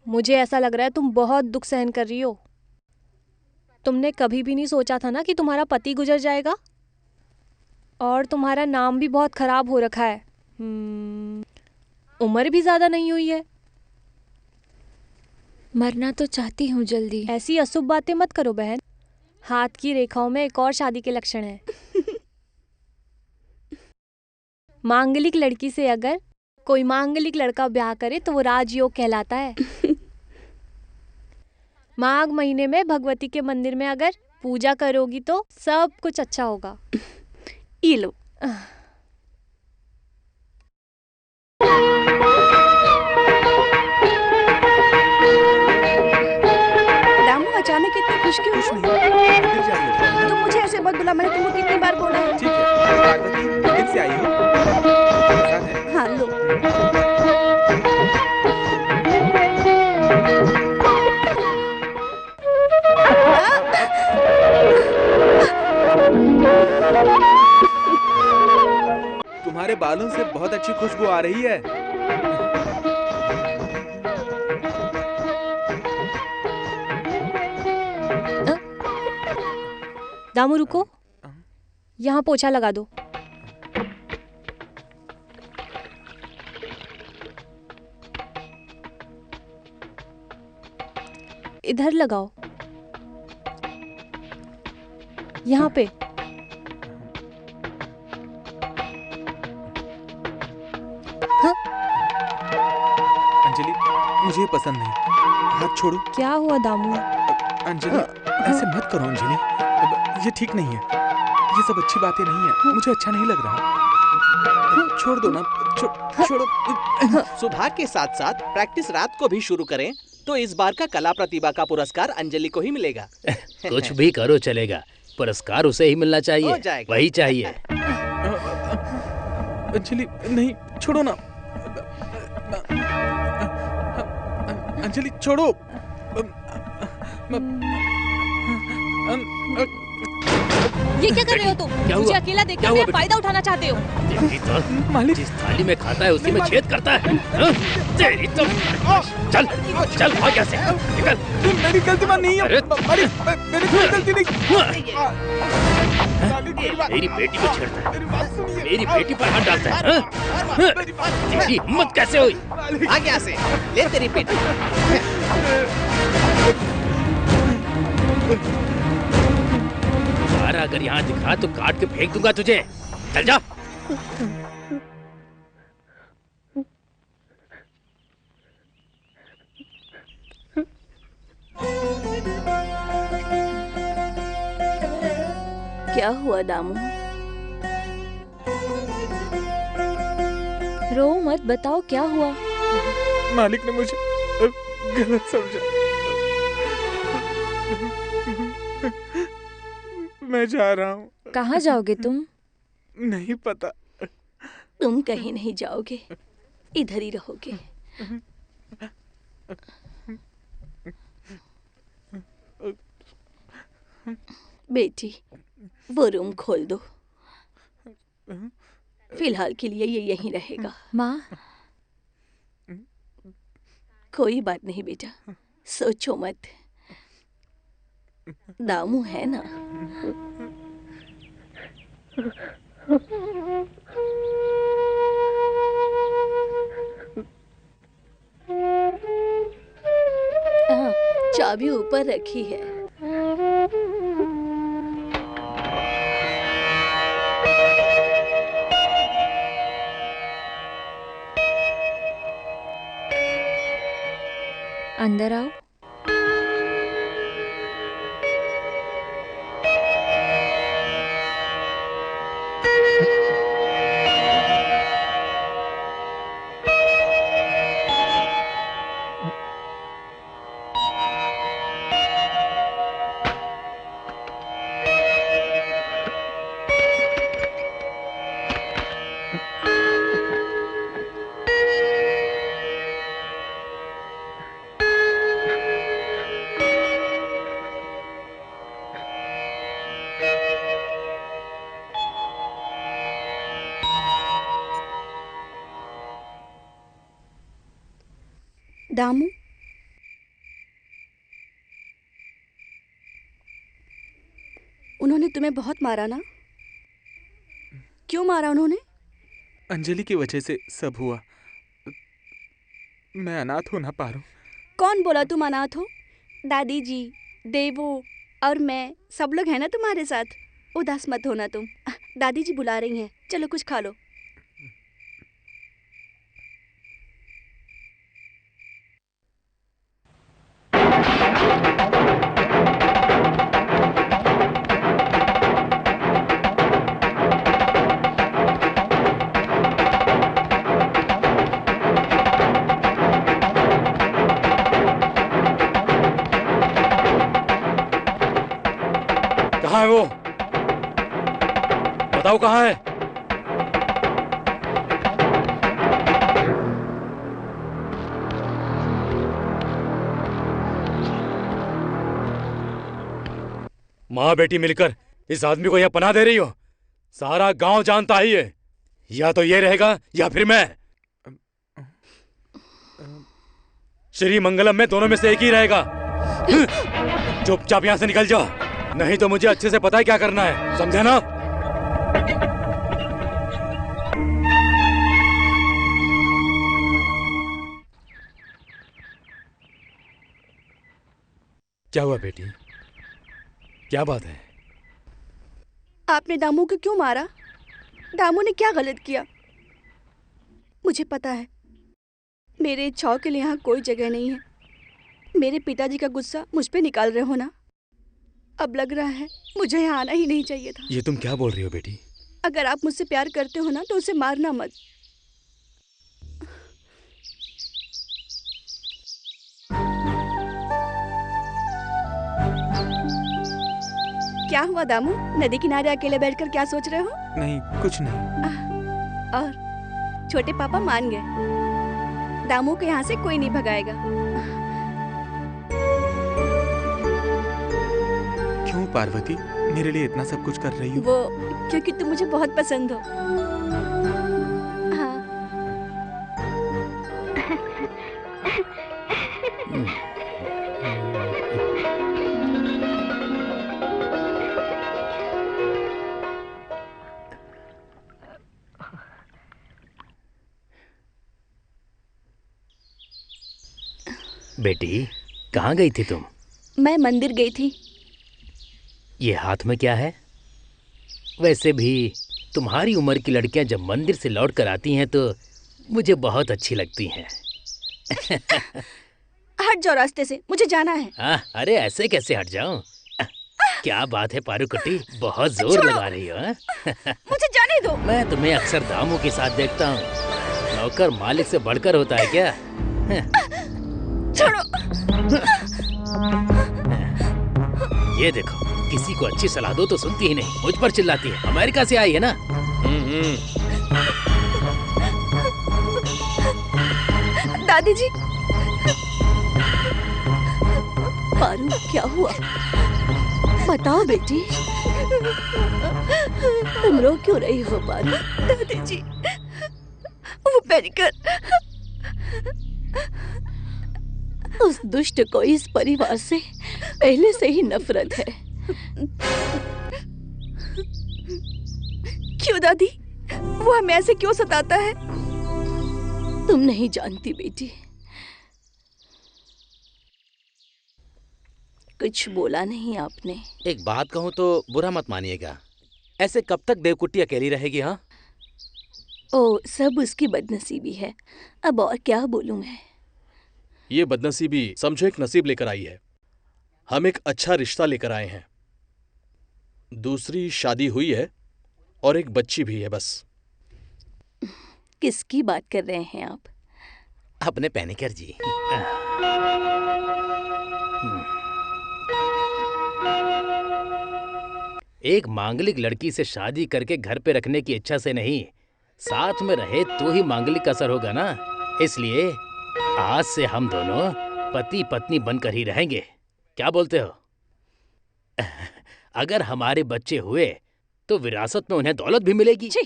मुझे ऐसा लग रहा है तुम बहुत दुख सहन कर रही हो। तुमने कभी भी नहीं सोचा था ना कि तुम्हारा पति गुजर जाएगा, और तुम्हारा नाम भी बहुत खराब हो रखा है। उम्र भी ज्यादा नहीं हुई है। मरना तो चाहती हूँ जल्दी। ऐसी अशुभ बातें मत करो बहन। हाथ की रेखाओं में एक और शादी के लक्षण है। मांगलिक लड़की से अगर कोई मांगलिक लड़का ब्याह करे तो वो राजयोग कहलाता है। माघ महीने में भगवती के मंदिर में अगर पूजा करोगी तो सब कुछ अच्छा होगा। ये लो। दामू अचानक इतने खुश क्यों? कुछ नहीं, तुम मुझे ऐसे मत बुला, मैंने तुमको कितनी बार बोला है। ठीक है, पार्वती मंदिर से आई हो? साथ है? हाँ लो। तुम्हारे बालों से बहुत अच्छी खुशबू आ रही है। दामू रुको, यहाँ पोछा लगा दो। इधर लगाओ, यहाँ पे। मुझे ये पसंद नहीं। हाथ छोड़ो। क्या हुआ दामू? अंजलि, ऐसे मत करो अंजलि, ये ठीक नहीं है। ये सब अच्छी बातें नहीं है, मुझे अच्छा नहीं लग रहा। छोड़ दो ना, छोड़ो। सुबह के साथ साथ प्रैक्टिस रात को भी शुरू करें तो इस बार का कला प्रतिभा का पुरस्कार अंजलि को ही मिलेगा। कुछ भी करो चलेगा, पुरस्कार उसे ही मिलना हो चाहिए, जाएगा। वही चाहिए। अंजलि नहीं, छोड़ो ना। अंजलि छोड़ो। ये क्या कर रहे हो तुम? क्या मुझे हुआ? अकेला देखकर क्या हुआ मेरा बेटा? फायदा उठाना चाहते हो? तेरी तो मालिक, जिस थाली में खाता है उसी में छेद करता है। हाँ? तेरी तो चल चल भाग यहाँ से, निकल। मेरी गलती नहीं है। अरे! मालिक, मेरी कोई गलती नहीं। मेरी बेटी को छेड़ता है, मेरी बात सुनिए। मेरी बेटी पर हाथ डालता है। हाँ? तेरी हिम्मत कैसे हुई? भाग यहाँ से, ले तेरी बेटी। दोबारा अगर यहाँ दिखा तो काट के फेंक दूंगा तुझे। चल जा। क्या हुआ दामू? रो मत, बताओ क्या हुआ? मालिक ने मुझे गलत समझा। मैं जा रहा हूँ। कहाँ जाओगे तुम? नहीं पता। तुम कहीं नहीं जाओगे, इधर ही रहोगे। बेटी, वो रूम खोल दो। फिलहाल के लिए ये यहीं रहेगा। माँ, कोई बात नहीं बेटा, सोचो मत। दामू है ना। हाँ, चाबी ऊपर रखी है। अंदर आओ। दामू, उन्होंने तुम्हें बहुत मारा ना? क्यों मारा उन्होंने? अंजलि की वजह से सब हुआ। मैं अनाथ हो ना पारूं। कौन बोला तुम अनाथ हो? दादी जी, देवो और मैं सब लोग हैं ना तुम्हारे साथ। उदास मत होना तुम। दादी जी बुला रही हैं, चलो कुछ खा लो। कहाँ है वो? बताओ कहाँ है? माँ बेटी मिलकर इस आदमी को यहाँ पनाह दे रही हो। सारा गांव जानता ही है। या तो ये रहेगा या फिर मैं। श्री मंगलम में दोनों में से एक ही रहेगा। चुपचाप यहाँ से निकल जाओ, नहीं तो मुझे अच्छे से पता है क्या करना है, समझे ना? क्या हुआ बेटी? क्या बात है? आपने दामू को क्यों मारा? दामू ने क्या गलत किया? मुझे पता है, मेरे इच्छाओं के लिए यहाँ कोई जगह नहीं है। मेरे पिताजी का गुस्सा मुझ पे निकाल रहे हो ना? अब लग रहा है मुझे यहाँ आना ही नहीं चाहिए था। ये तुम क्या बोल रही हो बेटी? अगर आप मुझसे प्यार करते हो ना तो उसे मारना मत। क्या हुआ दामू? नदी किनारे अकेले बैठकर क्या सोच रहे हो? नहीं, कुछ नहीं। और छोटे पापा मान गए। दामू को यहाँ से कोई नहीं भगाएगा। क्यों पार्वती, मेरे लिए इतना सब कुछ कर रही हो? वो क्योंकि तुम मुझे बहुत पसंद हो। हाँ। बेटी, कहाँ गई थी तुम? मैं मंदिर गई थी। ये हाथ में क्या है? वैसे भी तुम्हारी उम्र की लड़कियां जब मंदिर से लौट कर आती हैं तो मुझे बहुत अच्छी लगती हैं। हट जाओ रास्ते से, मुझे जाना है। अरे ऐसे कैसे हट जाऊं? क्या बात है पारूकुट्टी, बहुत जोर लगा रही हो। मुझे जाने दो। मैं तुम्हें अक्सर दामों के साथ देखता हूँ। नौकर मालिक से बढ़कर होता है क्या? छोड़ो। ये देखो, किसी को अच्छी सलाह दो तो सुनती ही नहीं, मुझ पर चिल्लाती है। अमेरिका से आई है ना? दादी जी। पारू, क्या हुआ? बताओ बेटी। तुम रो क्यों रही हो पारू? दादी जी, वो पेरिकर, उस दुष्ट को इस परिवार से पहले से ही नफरत है। क्यों दादी? वो हमें ऐसे क्यों सताता है? तुम नहीं जानती बेटी। कुछ बोला नहीं आपने। एक बात कहूँ तो बुरा मत मानिएगा, ऐसे कब तक देवकुट्टी अकेली रहेगी? हाँ, ओ, सब उसकी बदनसीबी है। अब और क्या बोलूं मैं? ये बदनसीबी समझो एक नसीब लेकर आई है। हम एक अच्छा रिश्ता लेकर आए हैं। दूसरी शादी हुई है और एक बच्ची भी है। बस। किसकी बात कर रहे हैं आप? अपने पैनिकर जी। एक मांगलिक लड़की से शादी करके घर पे रखने की इच्छा से नहीं, साथ में रहे तो ही मांगलिक असर होगा ना। इसलिए आज से हम दोनों पति पत्नी बनकर ही रहेंगे। क्या बोलते हो? अगर हमारे बच्चे हुए तो विरासत में उन्हें दौलत भी मिलेगी। छी,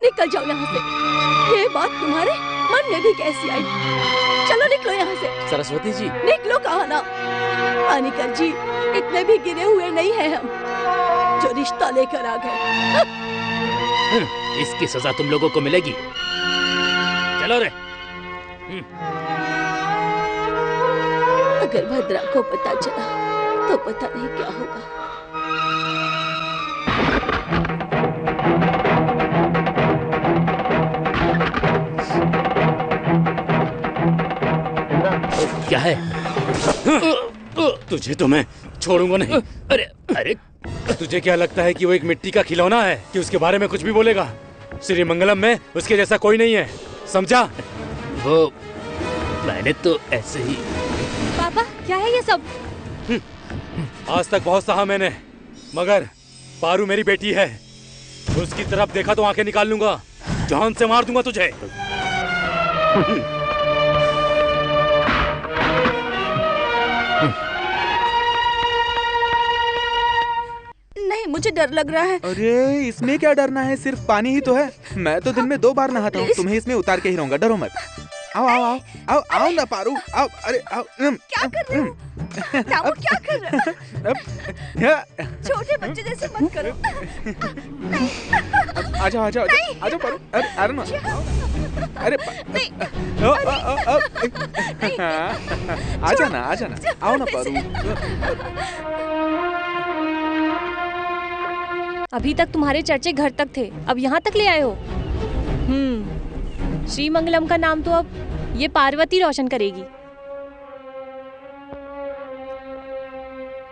निकल जाओ यहाँ से। ये बात तुम्हारे मन में भी कैसी आई? चलो निकलो यहाँ से। सरस्वती जी। निकलो कहा ना। पानिकर जी, इतने भी गिरे हुए नहीं हैं हम, जो रिश्ता लेकर आ गए। इसकी सजा तुम लोगों को मिलेगी। चलो रे। अगर भद्रा को पता चला तो पता नहीं क्या होगा। क्या है? तुझे तो मैं छोड़ूंगा नहीं। अरे अरे, तुझे क्या लगता है कि वो एक मिट्टी का खिलौना है कि उसके बारे में कुछ भी बोलेगा? श्री मंगलम में उसके जैसा कोई नहीं है, समझा? वो मैंने तो ऐसे ही। पापा, क्या है ये सब? आज तक बहुत सहा मैंने, मगर पारू मेरी बेटी है। उसकी तरफ देखा तो आंखें निकाल लूंगा, जान से मार दूंगा तुझे। नहीं, मुझे डर लग रहा है। अरे इसमें क्या डरना है, सिर्फ पानी ही तो है। मैं तो दिन में 2 बार नहाता हूँ, तुम्हें इसमें उतार के ही रहूंगा, डरो मत। आओ आओ आओ आओ आओ ना पारू, आओ। अरे आओ। क्या कर रहे हो? दामू, क्या कर रहे हो? छोटे बच्चे जैसे मत करो। आजा आजा आजा पारू। अरे अरे ना। अरे आजा ना, आओ ना पारू। अभी तक तुम्हारे चर्चे घर तक थे, अब यहाँ तक ले आए हो। श्री मंगलम का नाम तो अब ये पार्वती रोशन करेगी।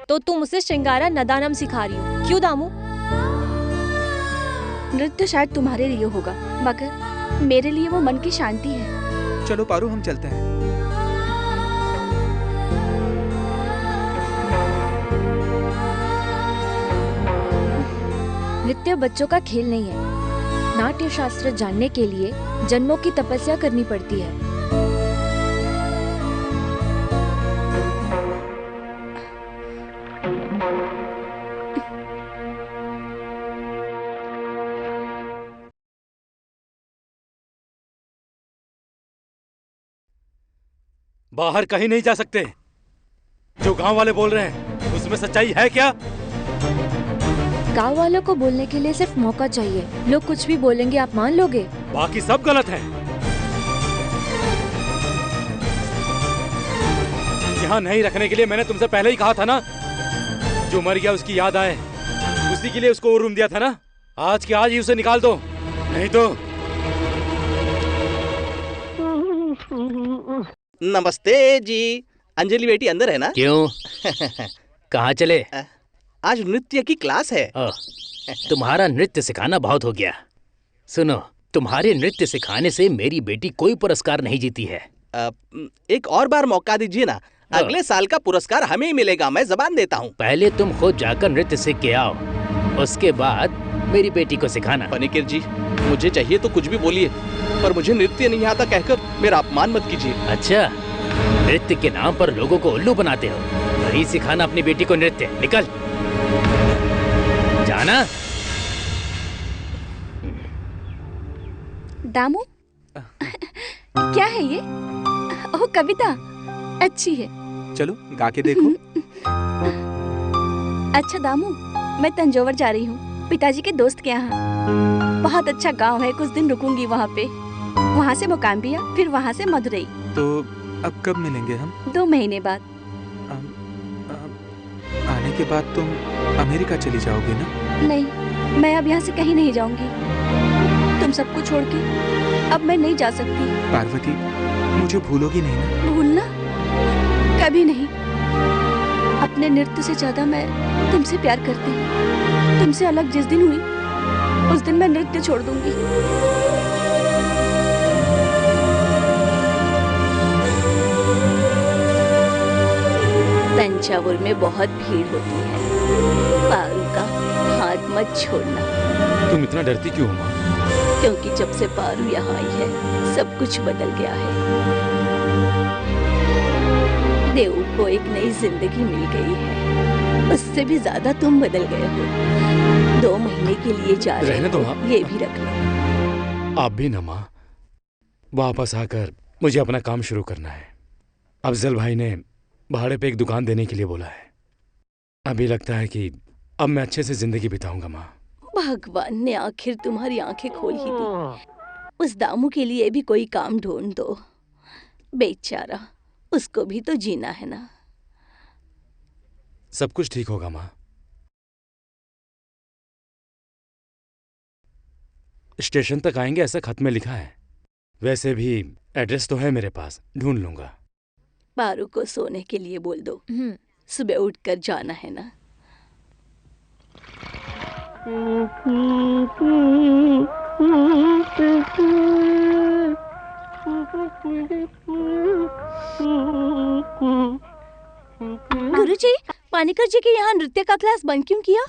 तो तुम उसे श्रृंगारा नदानम सिखा रही हो, क्यों दामू? नृत्य शायद तुम्हारे लिए होगा, मगर मेरे लिए वो मन की शांति है। चलो पारू, हम चलते हैं। नृत्य बच्चों का खेल नहीं है। नाट्य शास्त्र जानने के लिए जन्मों की तपस्या करनी पड़ती है। बाहर कहीं नहीं जा सकते। जो गांव वाले बोल रहे हैं उसमें सच्चाई है क्या? गांव वालों को बोलने के लिए सिर्फ मौका चाहिए। लोग कुछ भी बोलेंगे, आप मान लोगे? बाकी सब गलत है। यहाँ नहीं रखने के लिए मैंने तुमसे पहले ही कहा था ना। जो मर गया उसकी याद आए, उसी के लिए उसको वो रूम दिया था ना। आज के आज ही उसे निकाल दो, नहीं तो। नमस्ते जी। अंजलि बेटी अंदर है ना? क्यों? कहाँ चले? आज नृत्य की क्लास है। तुम्हारा नृत्य सिखाना बहुत हो गया। सुनो, तुम्हारे नृत्य सिखाने से मेरी बेटी कोई पुरस्कार नहीं जीती है। एक और बार मौका दीजिए ना। अगले साल का पुरस्कार हमें ही मिलेगा, मैं जबान देता हूँ। पहले तुम खुद जाकर नृत्य सीख के आओ, उसके बाद मेरी बेटी को सिखाना। पनीकिर जी, मुझे चाहिए तो कुछ भी बोलिए, पर मुझे नृत्य नहीं आता कहकर मेरा अपमान मत कीजिए। अच्छा, नृत्य के नाम पर लोगों को उल्लू बनाते हो। वही सिखाना अपनी बेटी को नृत्य। निकल जाना। दामू, क्या है ये? ओह, कविता अच्छी है। चलो गा के देखो। अच्छा दामू, मैं तंजौर जा रही हूँ पिताजी के दोस्त के यहाँ। बहुत अच्छा गांव है, कुछ दिन रुकूंगी वहाँ पे। वहाँ से मोकाम्बिया, फिर वहाँ से मदुरई। तो अब कब मिलेंगे हम? 2 महीने बाद। आने के बाद तुम अमेरिका चली जाओगी ना? नहीं, मैं अब यहाँ से कहीं नहीं जाऊंगी। तुम सबको छोड़ के अब मैं नहीं जा सकती। पार्वती, मुझे भूलोगी नहीं ना? भूलना? कभी नहीं। अपने नृत्य से ज्यादा मैं तुमसे प्यार करती हूँ। तुमसे अलग जिस दिन हुई, उस दिन मैं नृत्य छोड़ दूंगी। तंजावुर में बहुत भीड़ होती है। पारू का हाथ मत छोड़ना। तुम इतना डरती क्यों हो माँ? क्योंकि जब से पारू यहाँ आई है, सब कुछ बदल गया है। देव को एक नई जिंदगी मिल गई है। उससे भी ज्यादा तुम बदल गए हो। 2 महीने के लिए जा रहे रहने दो हो, माँ। ये भी रख लो। आप भी ना माँ। वापस आकर मुझे अपना काम शुरू करना है। अफजल भाई ने भाड़े पे एक दुकान देने के लिए बोला है। अभी लगता है कि अब मैं अच्छे से जिंदगी बिताऊंगा माँ। भगवान ने आखिर तुम्हारी आंखें खोल ही दी। उस दामू के लिए भी कोई काम ढूंढ दो। बेचारा, उसको भी तो जीना है ना। सब कुछ ठीक होगा माँ। स्टेशन तक आएंगे ऐसा खत में लिखा है। वैसे भी एड्रेस तो है मेरे पास, ढूंढ लूंगा। पारू को सोने के लिए बोल दो। सुबह उठकर जाना है ना। गुरुजी, पानीकर जी के यहाँ नृत्य का क्लास बंद क्यों किया?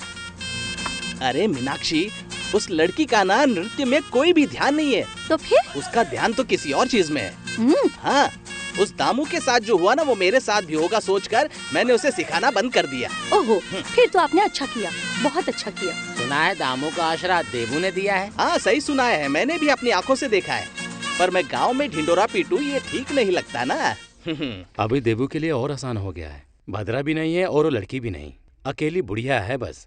अरे मीनाक्षी, उस लड़की का ना नृत्य में कोई भी ध्यान नहीं है। तो फिर? उसका ध्यान तो किसी और चीज में है। हाँ, उस दामू के साथ जो हुआ ना, वो मेरे साथ भी होगा सोचकर मैंने उसे सिखाना बंद कर दिया। ओहो, फिर तो आपने अच्छा किया, बहुत अच्छा किया। सुना है दामू का आश्रा देवू ने दिया है? हाँ, सही सुना है, मैंने भी अपनी आंखों से देखा है। पर मैं गांव में ढिंडोरा पीटूं, ये ठीक नहीं लगता ना। अभी देवू के लिए और आसान हो गया है। भद्रा भी नहीं है और वो लड़की भी नहीं, अकेली बुढ़िया है बस।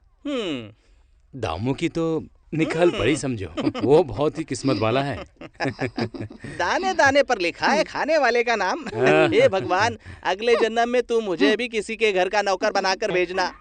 दामू की तो निकल पड़ी समझो। वो बहुत ही किस्मत वाला है। दाने दाने पर लिखा है खाने वाले का नाम। हे भगवान, अगले जन्म में तू मुझे भी किसी के घर का नौकर बनाकर भेजना।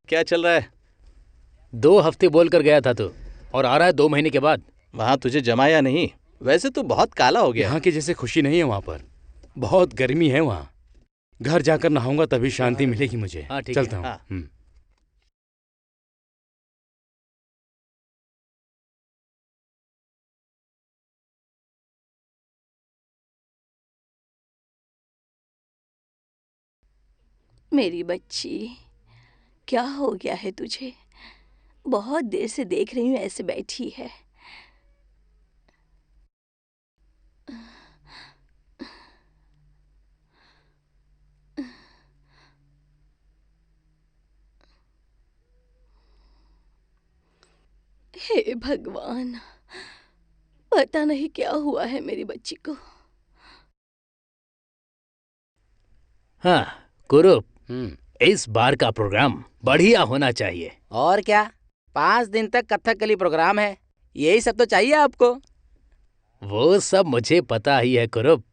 क्या चल रहा है? 2 हफ्ते बोल कर गया था तू, और आ रहा है 2 महीने के बाद। वहां तुझे जमाया नहीं? वैसे तू बहुत काला हो गया। यहाँ की जैसे खुशी नहीं है वहाँ पर। बहुत गर्मी है वहाँ। घर जाकर नहाऊंगा तभी शांति मिलेगी मुझे। हाँ, ठीक है। चलता हूँ। हाँ। मेरी बच्ची, क्या हो गया है तुझे? बहुत देर से देख रही हूँ ऐसे बैठी है। हे भगवान, पता नहीं क्या हुआ है मेरी बच्ची को। हाँ कुरूप, इस बार का प्रोग्राम बढ़िया होना चाहिए। और क्या, 5 दिन तक कथकली प्रोग्राम है। यही सब तो चाहिए आपको। वो सब मुझे पता ही है कुरूप,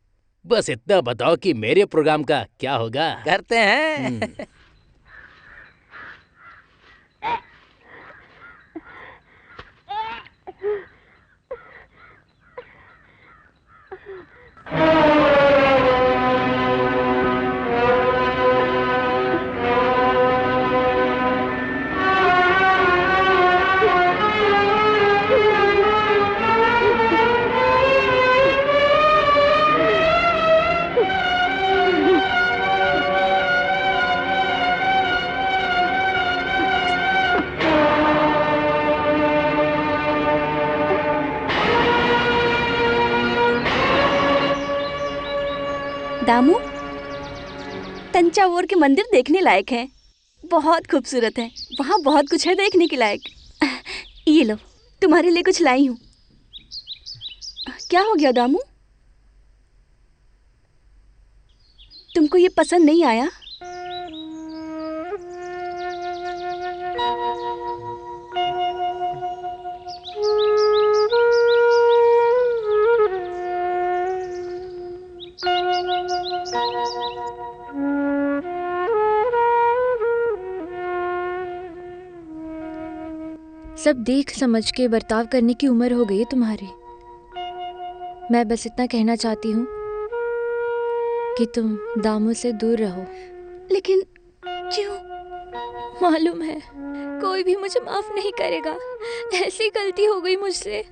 बस इतना बताओ कि मेरे प्रोग्राम का क्या होगा। करते हैं। दामू, तंजावुर के मंदिर देखने लायक हैं। बहुत खूबसूरत है। वहाँ बहुत कुछ है देखने के लायक। ये लो, तुम्हारे लिए कुछ लाई हूँ। क्या हो गया दामू? तुमको ये पसंद नहीं आया? सब देख समझ के बर्ताव करने की उम्र हो गई है तुम्हारी। मैं बस इतना कहना चाहती हूँ कि तुम दामू से दूर रहो। लेकिन क्यों? मालूम है कोई भी मुझे माफ नहीं करेगा। ऐसी गलती हो गई मुझसे,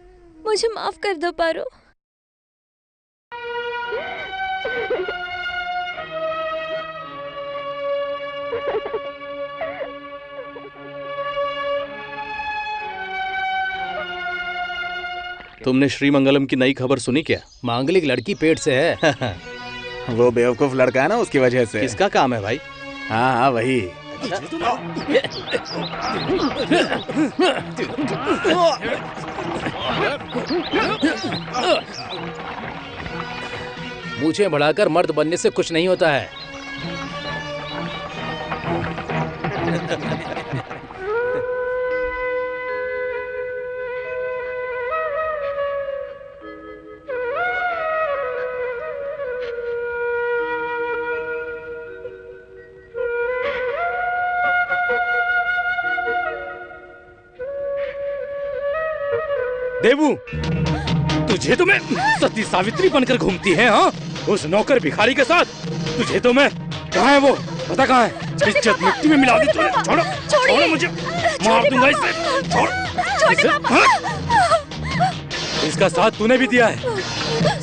मुझे माफ कर दो पारो। तुमने श्रीमंगलम की नई खबर सुनी क्या? मांगलिक लड़की पेट से है। वो बेवकूफ लड़का है ना, उसकी वजह से। किसका काम है भाई? हाँ हाँ वही। मूछें बढ़ाकर मर्द बनने से कुछ नहीं होता है। देवू, तुझे तो मैं सती सावित्री बनकर घूमती है, हाँ? उस नौकर भिखारी के साथ तुझे तो मैं, कहाँ है वो? पता कहाँ है? इज्जत मिट्टी में मिला दी तूने। छोड़ो, छोड़ो मुझे, मार दूंगा इसे। छोड़ इसे, हाँ? इसका साथ तूने भी दिया है,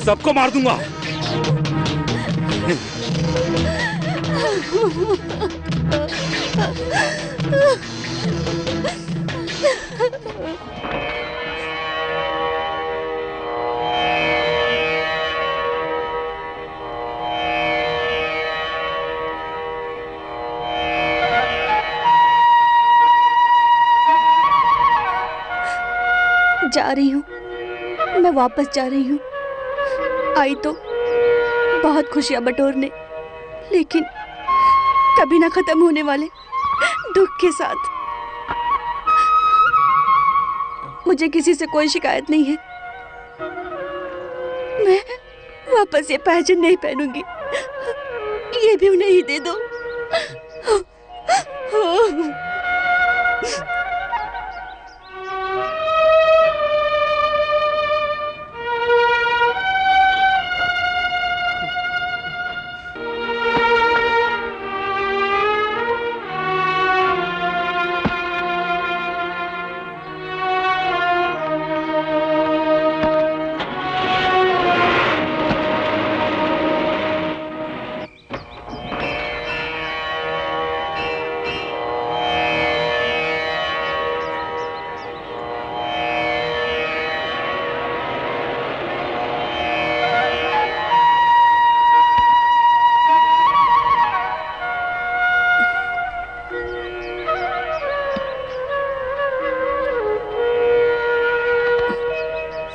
सबको मार दूंगा। जा रही हूँ, मैं वापस जा रही हूँ। आई तो बहुत खुशियां बटोरने, लेकिन कभी ना खत्म होने वाले दुख के साथ। मुझे किसी से कोई शिकायत नहीं है। मैं वापस ये पहचान नहीं पहनूंगी, ये भी उन्हें ही दे दो।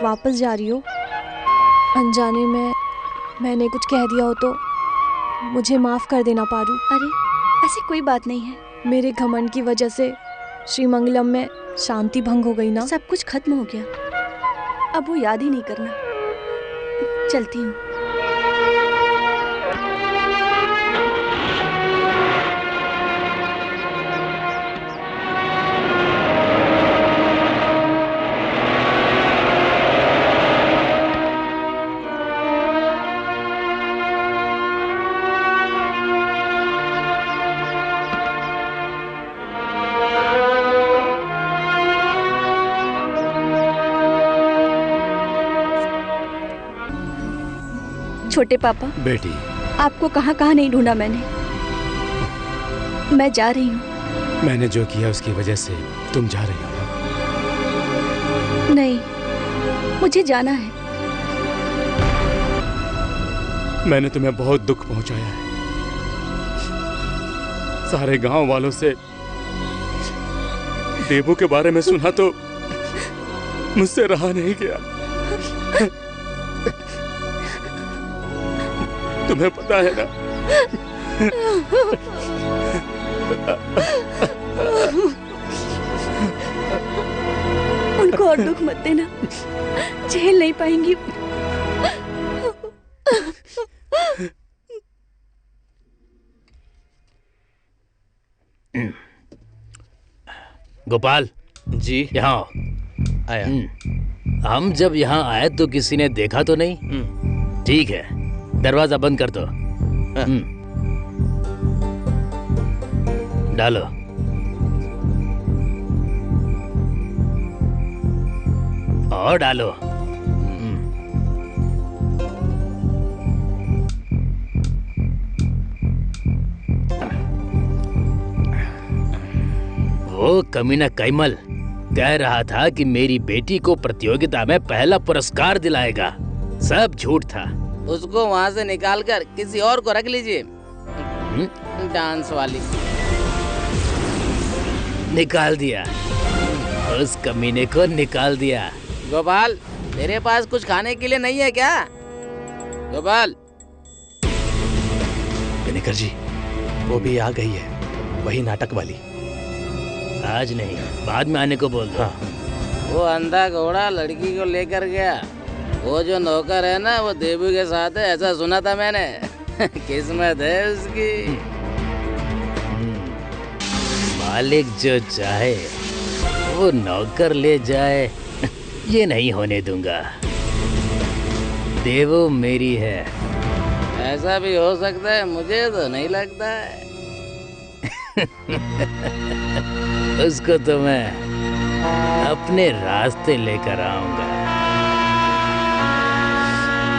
वापस जा रही हो? अनजाने में मैंने कुछ कह दिया हो तो मुझे माफ कर देना पारू। अरे ऐसी कोई बात नहीं है। मेरे घमंड की वजह से श्रीमंगलम में शांति भंग हो गई ना। सब कुछ खत्म हो गया, अब वो याद ही नहीं करना। चलती हूँ। छोटे पापा, बेटी, आपको कहाँ कहाँ नहीं ढूंढा मैंने। मैं जा रही हूँ। मैंने जो किया उसकी वजह से तुम जा रही हो ना? नहीं, मुझे जाना है। मैंने तुम्हें बहुत दुख पहुंचाया है। सारे गांव वालों से देवू के बारे में सुना तो मुझसे रहा नहीं गया। तुम्हें पता है ना, उनको और दुख मत देना, झेल नहीं पाएंगी। गोपाल जी, यहाँ आओ। आया। हम जब यहाँ आए तो किसी ने देखा तो नहीं? ठीक है, दरवाजा बंद कर दो। डालो। और डालो। वो कमीना कैमल कह रहा था कि मेरी बेटी को प्रतियोगिता में पहला पुरस्कार दिलाएगा। सब झूठ था। उसको वहाँ से निकालकर किसी और को रख लीजिए। डांस वाली। निकाल दिया, उस कमीने को निकाल दिया। गोपाल, तेरे पास कुछ खाने के लिए नहीं है क्या? गोपाल, मानेकर जी, वो भी आ गई है, वही नाटक वाली। आज नहीं, बाद में आने को बोल दो। हाँ। वो अंधा घोड़ा लड़की को लेकर गया। वो जो नौकर है ना, वो देबू के साथ है, ऐसा सुना था मैंने। किस्मत है उसकी। मालिक जो चाहे वो नौकर ले जाए, ये नहीं होने दूंगा। देवो मेरी है। ऐसा भी हो सकता है, मुझे तो नहीं लगता है। उसको तो मैं अपने रास्ते लेकर आऊंगा।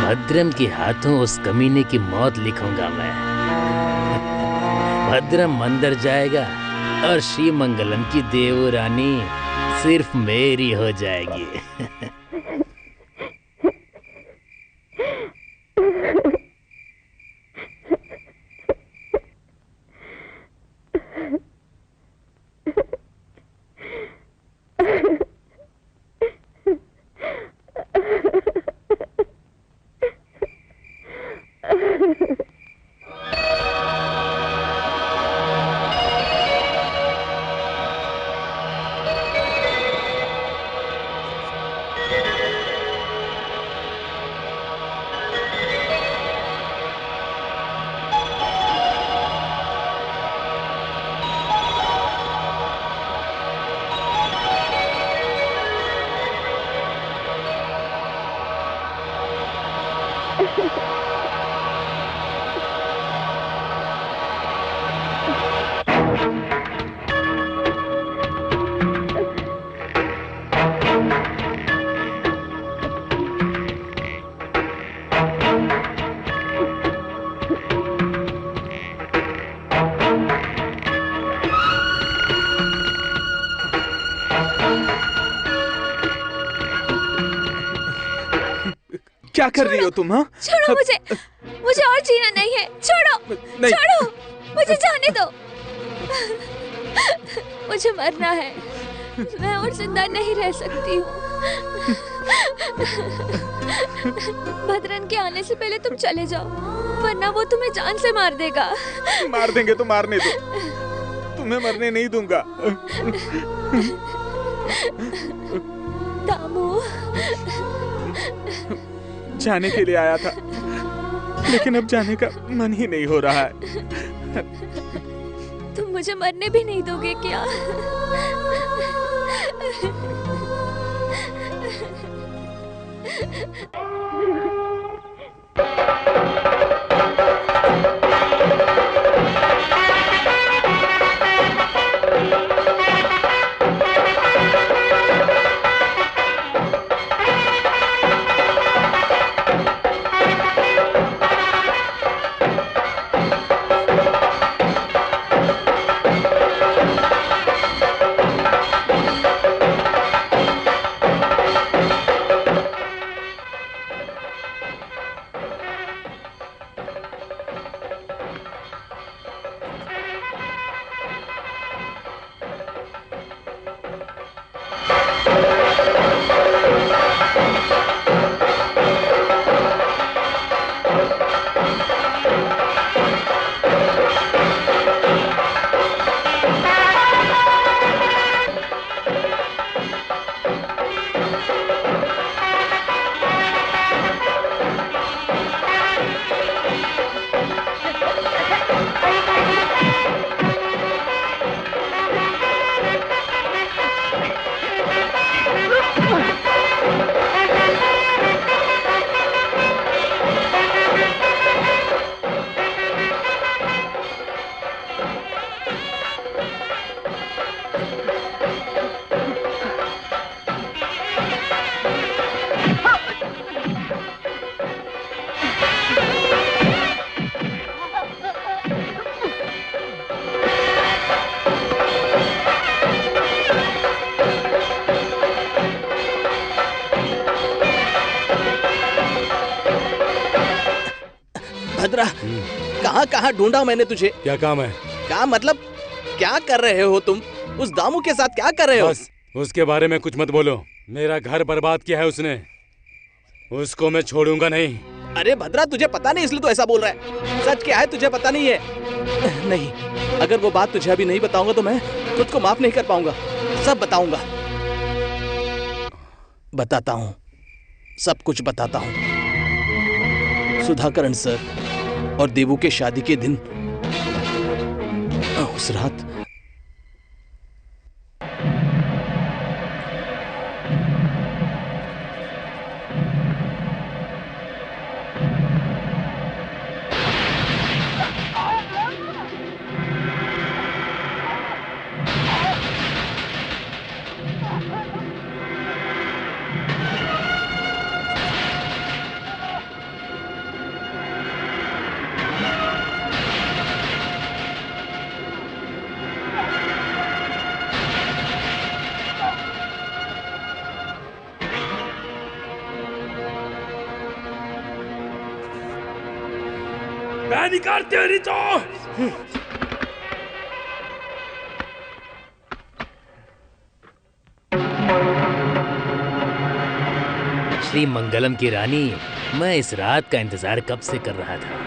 भद्रम के हाथों उस कमीने की मौत लिखूंगा मैं। भद्रम अंदर जाएगा और श्री मंगलम की देवो रानी सिर्फ मेरी हो जाएगी। क्या कर रही हो तुम? हाँ, छोड़ो मुझे, मुझे और जीना नहीं है। छोड़ो नहीं। छोड़ो, मुझे जाने दो। मुझे मरना है, मैं और जिंदा नहीं रह सकती हूँ। भद्रन के आने से पहले तुम चले जाओ, वरना वो तुम्हें जान से मार देगा। मार देंगे तो मारने दो, तुम्हें मरने नहीं दूंगा। दामू, जाने के लिए आया था, लेकिन अब जाने का मन ही नहीं हो रहा है। तुम मुझे मरने भी नहीं दोगे क्या? भद्रा, कहाँ कहाँ ढूंढा मैंने तुझे। क्या काम है? क्या मतलब, क्या कर रहे हो तुम? उस दामू के साथ क्या कर रहे हो? बस उसके बारे में कुछ मत बोलो। मेरा घर बर्बाद किया है उसने, उसको मैं छोड़ूंगा नहीं। अरे भद्रा, तुझे पता नहीं इसलिए तो ऐसा बोल रहा है। सच क्या है तुझे पता नहीं है? नहीं, अगर वो बात तुझे अभी नहीं बताऊंगा तो मैं खुद को माफ नहीं कर पाऊंगा। सब बताऊंगा, बताता हूं, सब कुछ बताता हूं। सुधाकरण सर और देवू के शादी के दिन उस रात निकाल तेरी तो। श्री मंगलम की रानी, मैं इस रात का इंतजार कब से कर रहा था।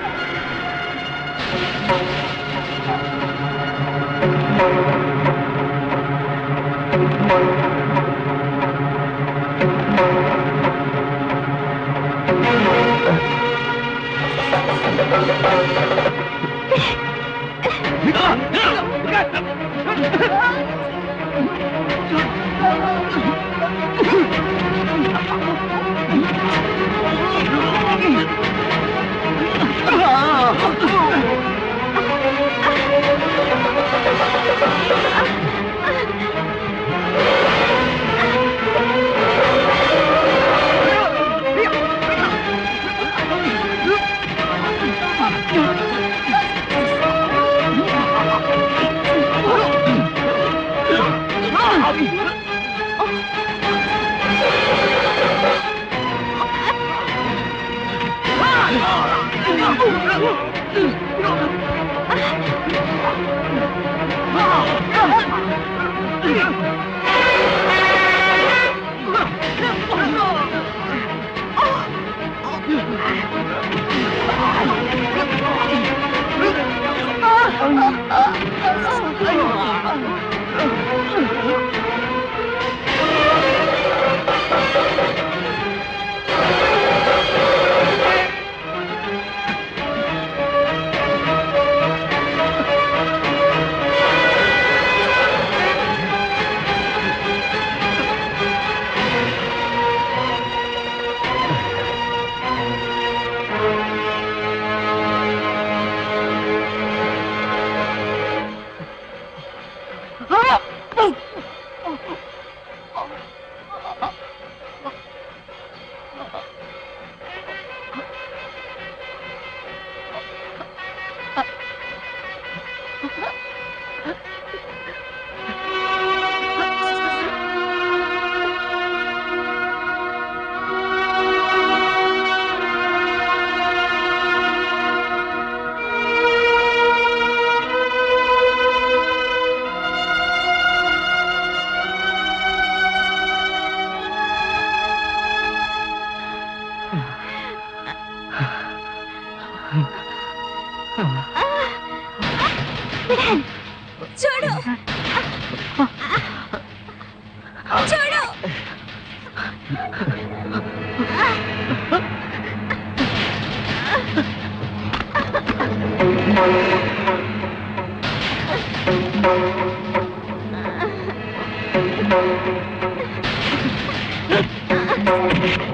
छोड़ो, छोड़ो। Ah!